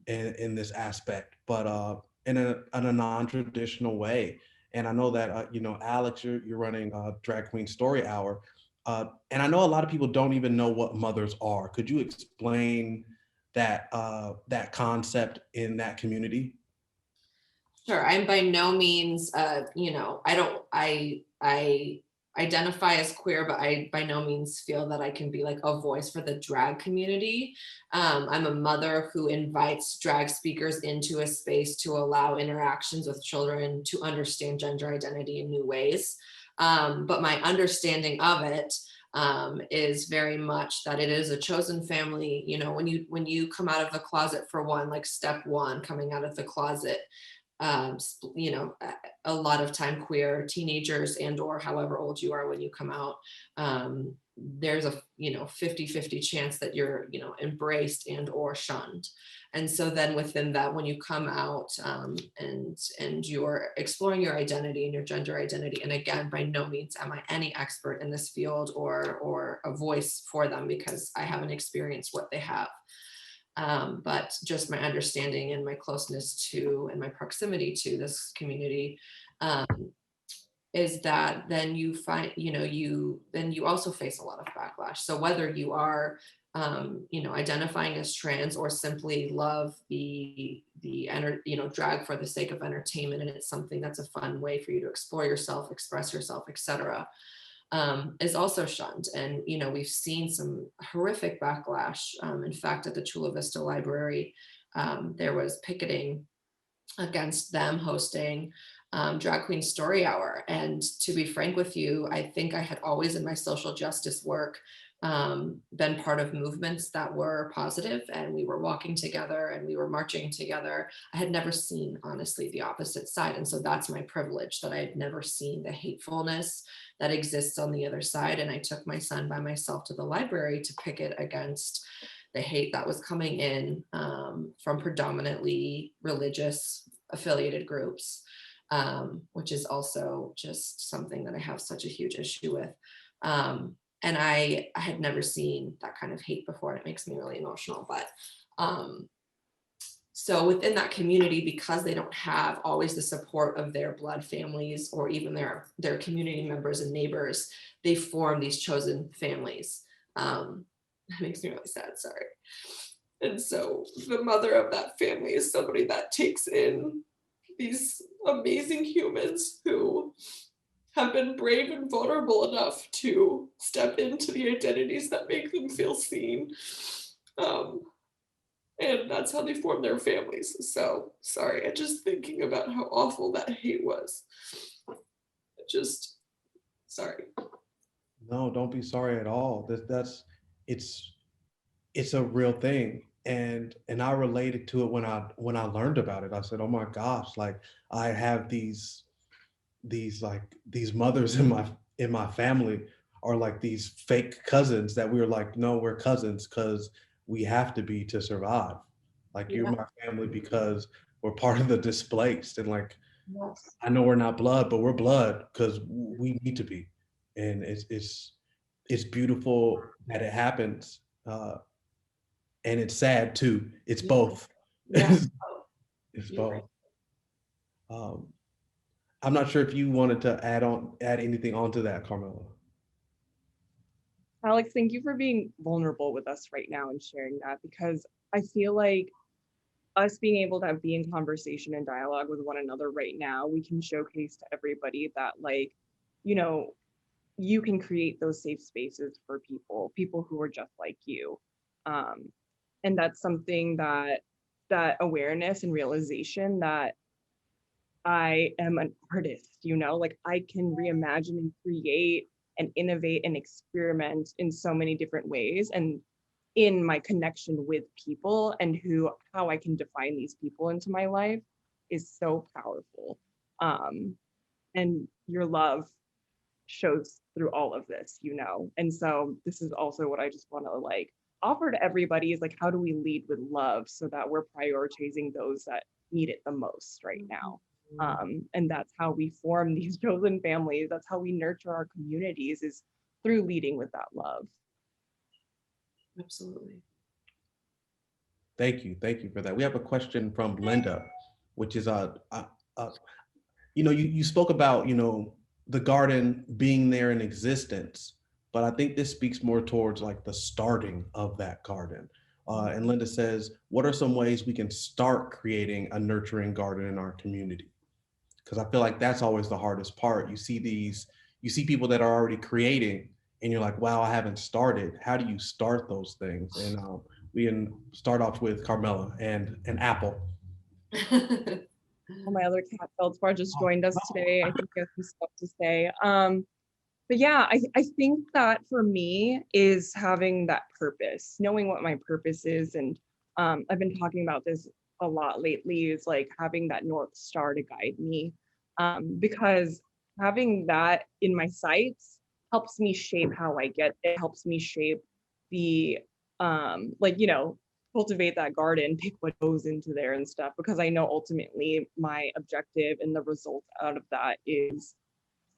Speaker 5: in this aspect, but in a non-traditional way. And I know that, Alex, you're running Drag Queen Story Hour. And I know a lot of people don't even know what mothers are. Could you explain that concept in that community?
Speaker 3: Sure. I'm by no means, I identify as queer, but I by no means feel that I can be like a voice for the drag community. I'm a mother who invites drag speakers into a space to allow interactions with children to understand gender identity in new ways. But my understanding of it is very much that it is a chosen family. You know, when you come out of the closet, for one, like step one, coming out of the closet, you know, a lot of time queer teenagers and or however old you are when you come out, there's a, you know, 50-50 chance that you're, you know, embraced and or shunned. And so then within that, when you come out, and you're exploring your identity and your gender identity, and again, by no means am I any expert in this field or a voice for them, because I haven't experienced what they have. But just my understanding and my closeness to and my proximity to this community, is that then you find, you know, then you also face a lot of backlash. So whether you are, you know, identifying as trans or simply love you know, drag for the sake of entertainment, and it's something that's a fun way for you to explore yourself, express yourself, etc., is also shunned. And, you know, we've seen some horrific backlash. In fact, at the Chula Vista Library, there was picketing against them hosting Drag Queen Story Hour. And to be frank with you, I think I had always in my social justice work been part of movements that were positive, and we were walking together and we were marching together. I had never seen, honestly, the opposite side. And so that's my privilege, that I had never seen the hatefulness that exists on the other side. And I took my son by myself to the library to picket against the hate that was coming in from predominantly religious affiliated groups, which is also just something that I have such a huge issue with. And I had never seen that kind of hate before, and it makes me really emotional. But so within that community, because they don't have always the support of their blood families or even their community members and neighbors, they form these chosen families. That makes me really sad, sorry. And so the mother of that family is somebody that takes in these amazing humans who have been brave and vulnerable enough to step into the identities that make them feel seen. And that's how they form their families. So sorry, I'm just thinking about how awful that hate was. Just sorry.
Speaker 5: No, don't be sorry at all. It's a real thing. And I related to it when I learned about it. I said, oh my gosh, like I have these mothers in my family are like these fake cousins that we were like, no, we're cousins because we have to be to survive. Like you're my family because we're part of the displaced. And like,
Speaker 3: Yes.
Speaker 5: I know we're not blood, but we're blood because we need to be. And it's beautiful that it happens. And it's sad too. It's both.
Speaker 3: Yeah.
Speaker 5: It's both. I'm not sure if you wanted to add anything onto that, Carmela.
Speaker 2: Alex, thank you for being vulnerable with us right now and sharing that, because I feel like us being able to be in conversation and dialogue with one another right now, we can showcase to everybody that, like, you know, you can create those safe spaces for people who are just like you. And that's something that awareness and realization that I am an artist, you know, like I can reimagine and create and innovate and experiment in so many different ways. And in my connection with people and how I can define these people into my life is so powerful. And your love shows through all of this, you know. And so this is also what I just want to like offer to everybody is like, how do we lead with love so that we're prioritizing those that need it the most right now? And that's how we form these chosen families. That's how we nurture our communities, is through leading with that love.
Speaker 3: Absolutely.
Speaker 5: Thank you for that. We have a question from Linda, which is you know, you spoke about, you know, the garden being there in existence, but I think this speaks more towards like the starting of that garden. And Linda says, what are some ways we can start creating a nurturing garden in our community? Because I feel like that's always the hardest part. You see people that are already creating and you're like, wow, I haven't started. How do you start those things? And we can start off with Carmela and Apple.
Speaker 2: Oh, my other cat Feldspar just joined us today. I think he has some stuff to say. But yeah, I think that for me is having that purpose, knowing what my purpose is. And I've been talking about this a lot lately, is like having that North Star to guide me. Because having that in my sights helps me shape how I get it, helps me shape the, like, you know, cultivate that garden, pick what goes into there and stuff, because I know ultimately my objective and the result out of that is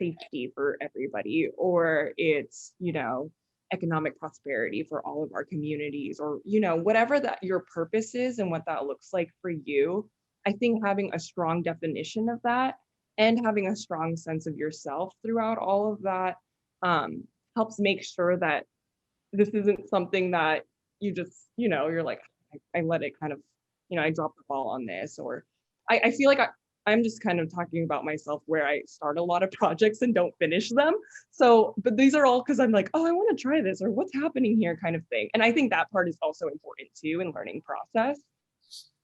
Speaker 2: safety for everybody, or it's, you know, economic prosperity for all of our communities, or, you know, whatever that your purpose is and what that looks like for you. I think having a strong definition of that and having a strong sense of yourself throughout all of that helps make sure that this isn't something that you just, you know, you're like, I let it kind of, you know, I dropped the ball on this, or I feel like I'm just kind of talking about myself where I start a lot of projects and don't finish them. So, but these are all because I'm like, oh, I want to try this, or what's happening here kind of thing. And I think that part is also important too in learning process.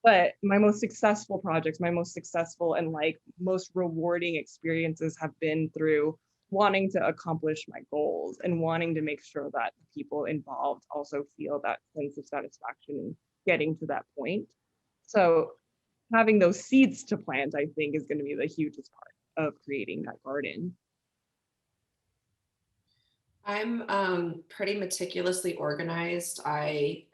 Speaker 2: But my most successful projects, my most successful and like most rewarding experiences have been through wanting to accomplish my goals and wanting to make sure that the people involved also feel that sense of satisfaction in getting to that point. So having those seeds to plant, I think, is going to be the hugest part of creating that garden.
Speaker 3: I'm pretty meticulously organized. I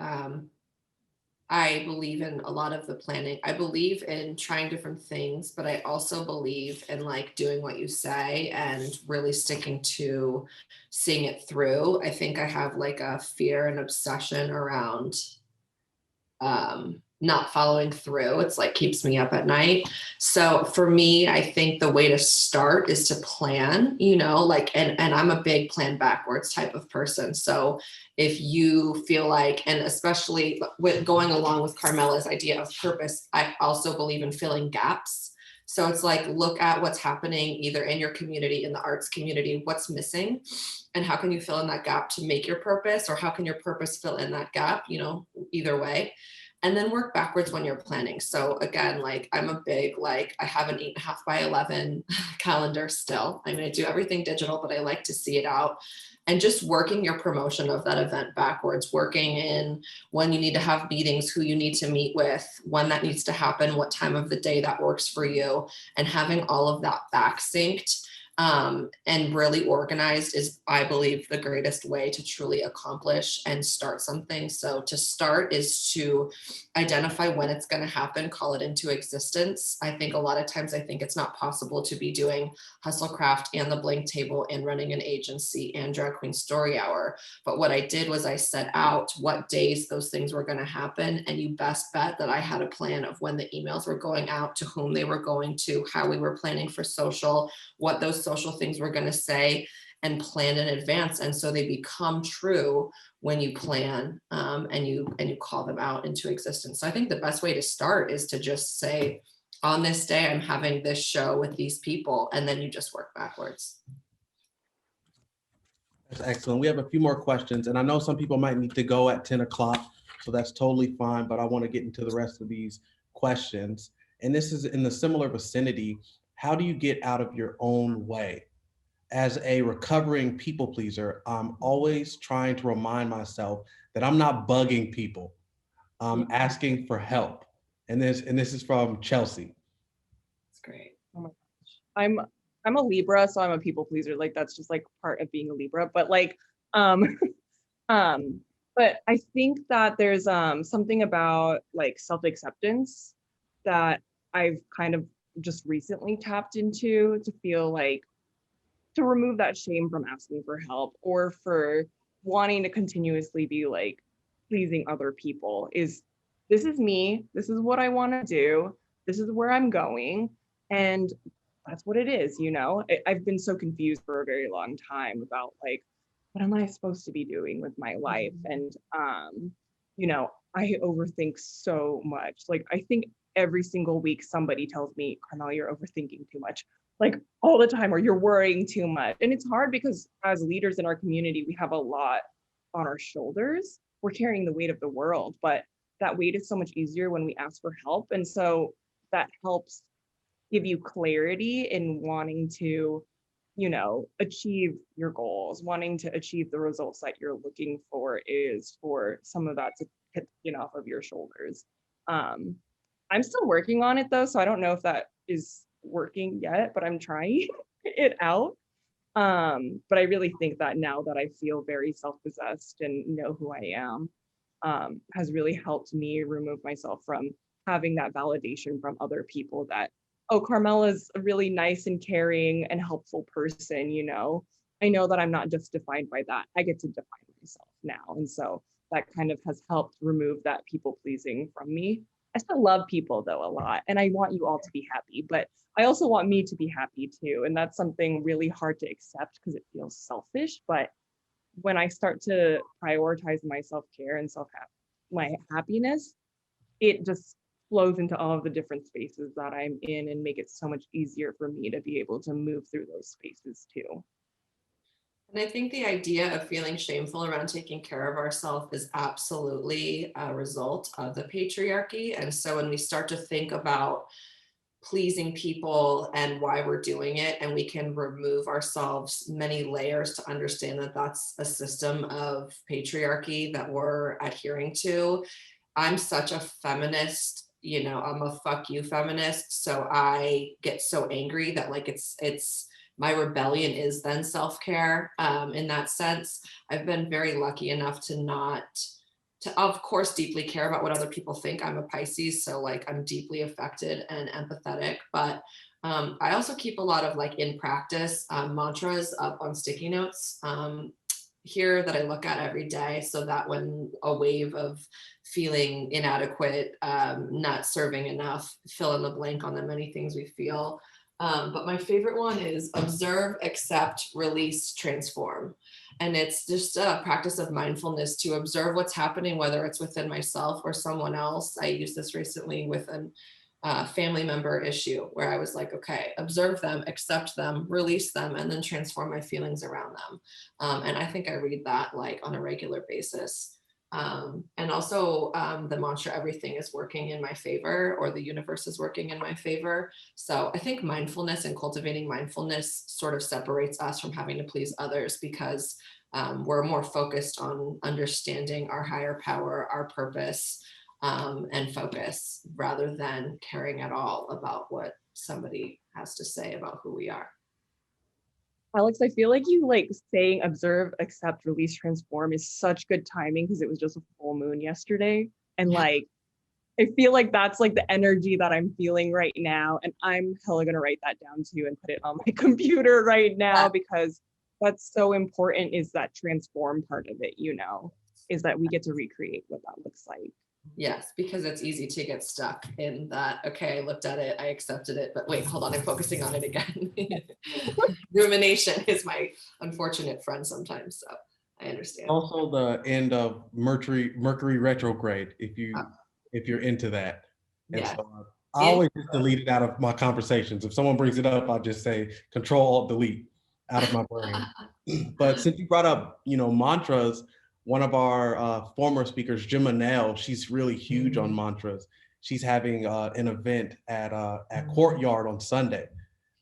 Speaker 3: believe in a lot of the planning. I believe in trying different things, but I also believe in like doing what you say and really sticking to seeing it through. I think I have like a fear and obsession around not following through. It's like keeps me up at night. So for me, I think the way to start is to plan, you know, like, and I'm a big plan backwards type of person. So if you feel like, and especially with going along with Carmela's idea of purpose, I also believe in filling gaps. So it's like, look at what's happening either in your community, in the arts community, what's missing, and how can you fill in that gap to make your purpose, or how can your purpose fill in that gap, you know, either way. And then work backwards when you're planning. So again, like I'm a big, like I have an 8.5 by 11 calendar still. I mean, I do everything digital, but I like to see it out. And just working your promotion of that event backwards, working in when you need to have meetings, who you need to meet with, when that needs to happen, what time of the day that works for you, and having all of that back synced and really organized is, I believe, the greatest way to truly accomplish and start something. So to start is to identify when it's going to happen, call it into existence. I think a lot of times I think it's not possible to be doing Hustle Craft and the Blank Table and running an agency and Drag Queen Story Hour. But what I did was I set out what days those things were going to happen. And you best bet that I had a plan of when the emails were going out, to whom they were going to, how we were planning for social, what those social things we're going to say, and plan in advance. And so they become true when you plan and you call them out into existence. So I think the best way to start is to just say, on this day, I'm having this show with these people, and then you just work backwards.
Speaker 5: That's excellent. We have a few more questions, and I know some people might need to go at 10 o'clock, so that's totally fine, but I want to get into the rest of these questions. And this is in the similar vicinity. How do you get out of your own way? As a recovering people pleaser, I'm always trying to remind myself that I'm not bugging people. I'm asking for help. And this is from Chelsea.
Speaker 3: That's great.
Speaker 2: Oh my gosh. I'm a Libra, so I'm a people pleaser. Like that's just like part of being a Libra. But like but I think that there's something about like self-acceptance that I've kind of just recently tapped into, to feel like, to remove that shame from asking for help or for wanting to continuously be like pleasing other people. Is this is me, this is what I want to do, this is where I'm going, and that's what it is, you know. I've been so confused for a very long time about like, what am I supposed to be doing with my life? And you know, I overthink so much. Like I think every single week somebody tells me, Carmela, you're overthinking too much, like all the time, or you're worrying too much. And it's hard because as leaders in our community, we have a lot on our shoulders. We're carrying the weight of the world, but that weight is so much easier when we ask for help. And so that helps give you clarity in wanting to you know, achieve your goals, wanting to achieve the results that you're looking for, is for some of that to hit the skin off of your shoulders. I'm still working on it though, so I don't know if that is working yet, but I'm trying it out. But I really think that now that I feel very self-possessed and know who I am, has really helped me remove myself from having that validation from other people that, oh, Carmela's a really nice and caring and helpful person, you know. I know that I'm not just defined by that. I get to define myself now. And so that kind of has helped remove that people pleasing from me. I still love people though a lot, and I want you all to be happy, but I also want me to be happy too. And that's something really hard to accept because it feels selfish. But when I start to prioritize my self-care and my happiness, it just flows into all of the different spaces that I'm in and make it so much easier for me to be able to move through those spaces too.
Speaker 3: And I think the idea of feeling shameful around taking care of ourselves is absolutely a result of the patriarchy. And so when we start to think about pleasing people and why we're doing it, and we can remove ourselves many layers to understand that that's a system of patriarchy that we're adhering to. I'm such a feminist, you know, I'm a fuck you feminist. So I get so angry that like it's my rebellion is then self-care. In that sense, I've been very lucky enough to not to of course deeply care about what other people think. I'm a Pisces, so like I'm deeply affected and empathetic, but I also keep a lot of like in practice mantras up on sticky notes here that I look at every day, so that when a wave of feeling inadequate, not serving enough, fill in the blank on the many things we feel. But my favorite one is observe, accept, release, transform. And it's just a practice of mindfulness to observe what's happening, whether it's within myself or someone else. I used this recently with a family member issue where I was like, okay, observe them, accept them, release them, and then transform my feelings around them. And I think I read that like on a regular basis. And also the mantra, everything is working in my favor, or the universe is working in my favor. So I think mindfulness and cultivating mindfulness sort of separates us from having to please others, because we're more focused on understanding our higher power, our purpose, and focus, rather than caring at all about what somebody has to say about who we are.
Speaker 2: Alex, I feel like you like saying observe, accept, release, transform is such good timing because it was just a full moon yesterday. And like, I feel like that's like the energy that I'm feeling right now. And I'm hella gonna write that down too and put it on my computer right now, because that's so important, is that transform part of it, you know, is that we get to recreate what that looks like.
Speaker 3: Yes, because it's easy to get stuck in that, okay, I looked at it, I accepted it, but wait, hold on, I'm focusing on it again. Rumination is my unfortunate friend sometimes, so I understand.
Speaker 5: Also the end of Mercury retrograde, if you're into that. And
Speaker 3: Yeah.
Speaker 5: so I always just delete it out of my conversations. If someone brings it up, I'll just say Control Alt Delete out of my brain. But since you brought up, you know, mantras, one of our former speakers, Jim Nell, she's really huge on mantras. She's having an event at Courtyard on Sunday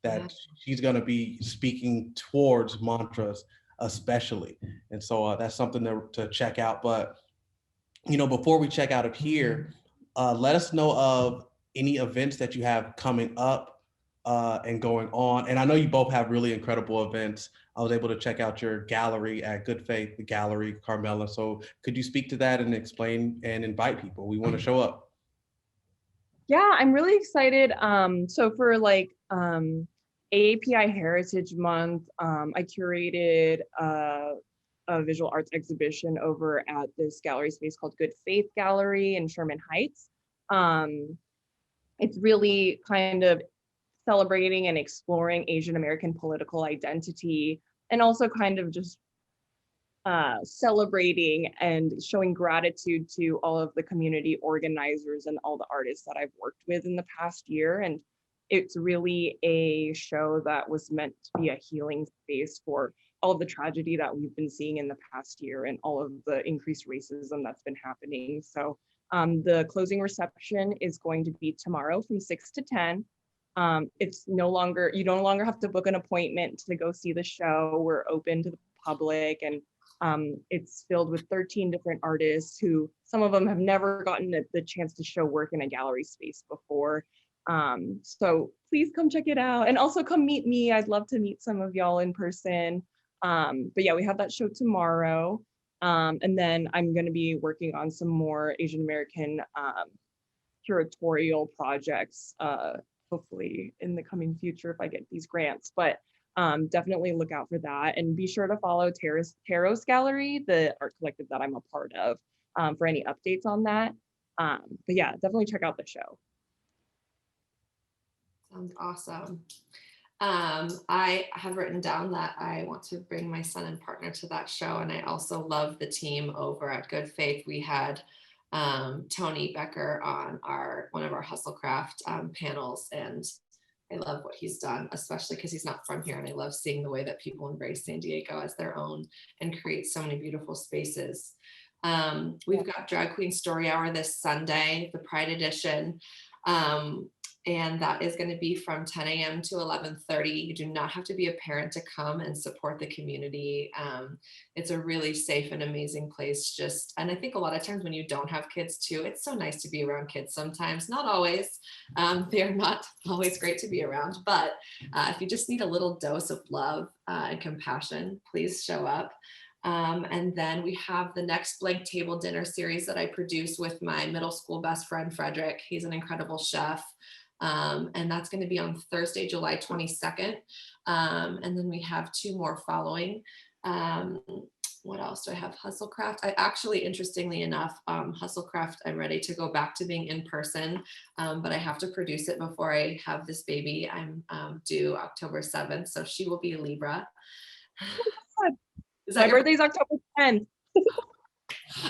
Speaker 5: that she's going to be speaking towards mantras especially. And so that's something to check out. But, you know, before we check out of here, let us know of any events that you have coming up and going on. And I know you both have really incredible events. I was able to check out your gallery at Good Faith, the Gallery, Carmela. So could you speak to that and explain and invite people? We want to show up.
Speaker 2: Yeah, I'm really excited. So for like AAPI Heritage Month, I curated a visual arts exhibition over at this gallery space called Good Faith Gallery in Sherman Heights. It's really kind of celebrating and exploring Asian American political identity, and also kind of just celebrating and showing gratitude to all of the community organizers and all the artists that I've worked with in the past year. And it's really a show that was meant to be a healing space for all of the tragedy that we've been seeing in the past year and all of the increased racism that's been happening. So the closing reception is going to be tomorrow from 6 to 10. It's no longer, you no longer have to book an appointment to go see the show. We're open to the public, and it's filled with 13 different artists who, some of them have never gotten the chance to show work in a gallery space before. So please come check it out, and also come meet me. I'd love to meet some of y'all in person. But yeah, we have that show tomorrow. And then I'm going to be working on some more Asian American curatorial projects, hopefully in the coming future if I get these grants. But definitely look out for that, and be sure to follow Taros Gallery, the art collective that I'm a part of, for any updates on that. But yeah, definitely check out the show.
Speaker 3: Sounds awesome. I have written down that I want to bring my son and partner to that show, and I also love the team over at Good Faith. We had Tony Becker on one of our Hustlecraft panels, and I love what he's done, especially because he's not from here, and I love seeing the way that people embrace San Diego as their own and create so many beautiful spaces. We've got Drag Queen Story Hour this Sunday, the Pride Edition. And that is going to be from 10 a.m. to 11:30. You do not have to be a parent to come and support the community. It's a really safe and amazing place. And I think a lot of times when you don't have kids too, it's so nice to be around kids sometimes, not always. They are not always great to be around, but if you just need a little dose of love and compassion, please show up. And then we have the next Blank Table Dinner series that I produce with my middle school best friend, Frederick. He's an incredible chef. And that's going to be on Thursday, July 22nd. And then we have 2 more following. What else do I have? Hustlecraft. I actually, interestingly enough, Hustlecraft, I'm ready to go back to being in person, but I have to produce it before I have this baby. I'm due October 7th, so she will be a Libra.
Speaker 2: My birthday's October 10th.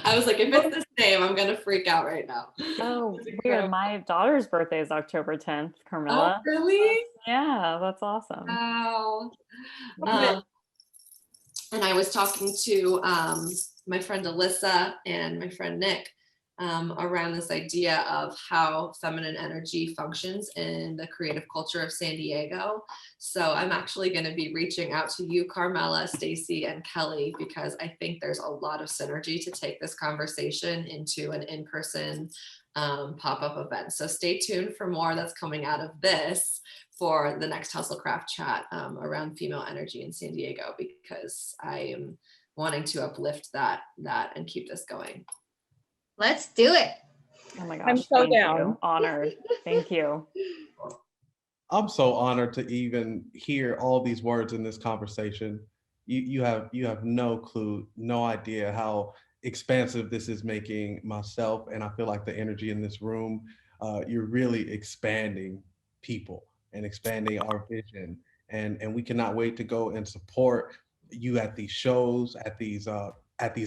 Speaker 3: I was like, if it's the same, I'm gonna freak out right now.
Speaker 1: Oh, weird. My daughter's birthday is October 10th, Carmela.
Speaker 3: Oh, really?
Speaker 1: Yeah, that's awesome.
Speaker 3: Wow. And I was talking to my friend Alyssa and my friend Nick around this idea of how feminine energy functions in the creative culture of San Diego. So I'm actually going to be reaching out to you, Carmela, Stacy, and Kelly, because I think there's a lot of synergy to take this conversation into an in-person pop-up event. So stay tuned for more that's coming out of this for the next Hustlecraft chat around female energy in San Diego, because I am wanting to uplift that and keep this going.
Speaker 4: Let's do it.
Speaker 1: Oh my gosh,
Speaker 2: I'm so down.
Speaker 1: You. Honored. Thank you.
Speaker 5: I'm so honored to even hear all these words in this conversation. You have no clue, no idea how expansive this is making myself, and I feel like the energy in this room, you're really expanding people and expanding our vision, and we cannot wait to go and support you at these shows, at these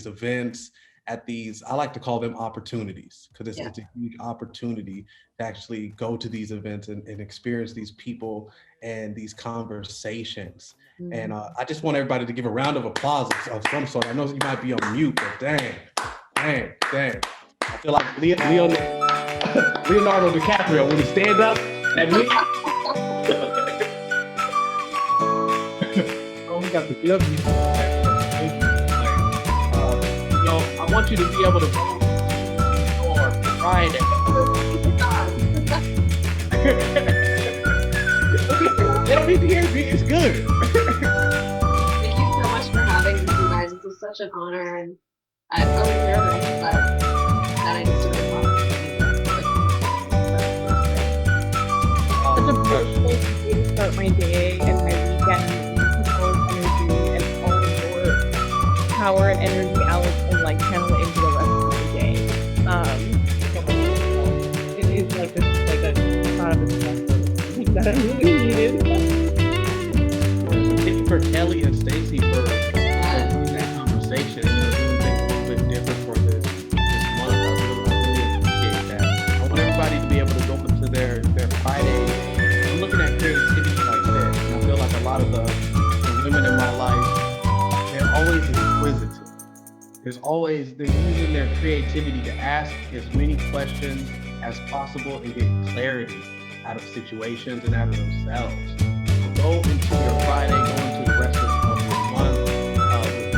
Speaker 5: events, at these, I like to call them opportunities, because it's a huge opportunity to actually go to these events and experience these people and these conversations. Mm-hmm. And I just want everybody to give a round of applause of some sort. I know you might be on mute, but dang. I feel like Leonardo DiCaprio when he stands up and oh, we got the W. I want you to be able to vote for Friday. They don't need to hear me. It's good.
Speaker 3: Thank you so much for having me, you guys. This was such an honor, and I'm really nervous, but that I just really want.
Speaker 2: Such a beautiful way to start my day and my weekend, all energy and all your power and energy, Alex, and like channel it into the rest of the day. It is like this, like a shot of espresso that I really needed.
Speaker 5: Thank you for Kelly and Stacy for having that conversation. Doing things a little bit different for this month. I really appreciate that. I want everybody to be able to go into their Friday. I'm looking at creativity like this, and I feel like a lot of the women in my life, they're always inquisitive. They're using their creativity to ask as many questions as possible and get clarity out of situations and out of themselves. So go into your Friday, go into the rest of your month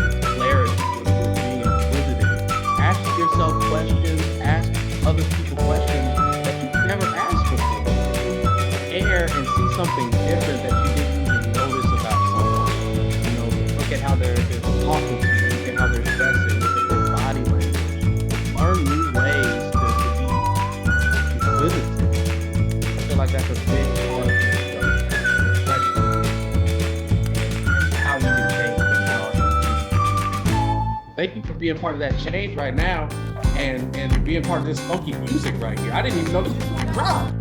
Speaker 5: with clarity, with being inquisitive. Ask yourself questions, ask other people questions that you've never asked before. Air and see something different that you didn't even notice about someone. You know, look at how they're talking to you, look at how they're dressing, look at their body language. Learn new ways to be inquisitive. I feel like that's a big part of reflection. How you can change the power. Thank you for being part of that change right now and being part of this funky music right here. I didn't even know this was rock.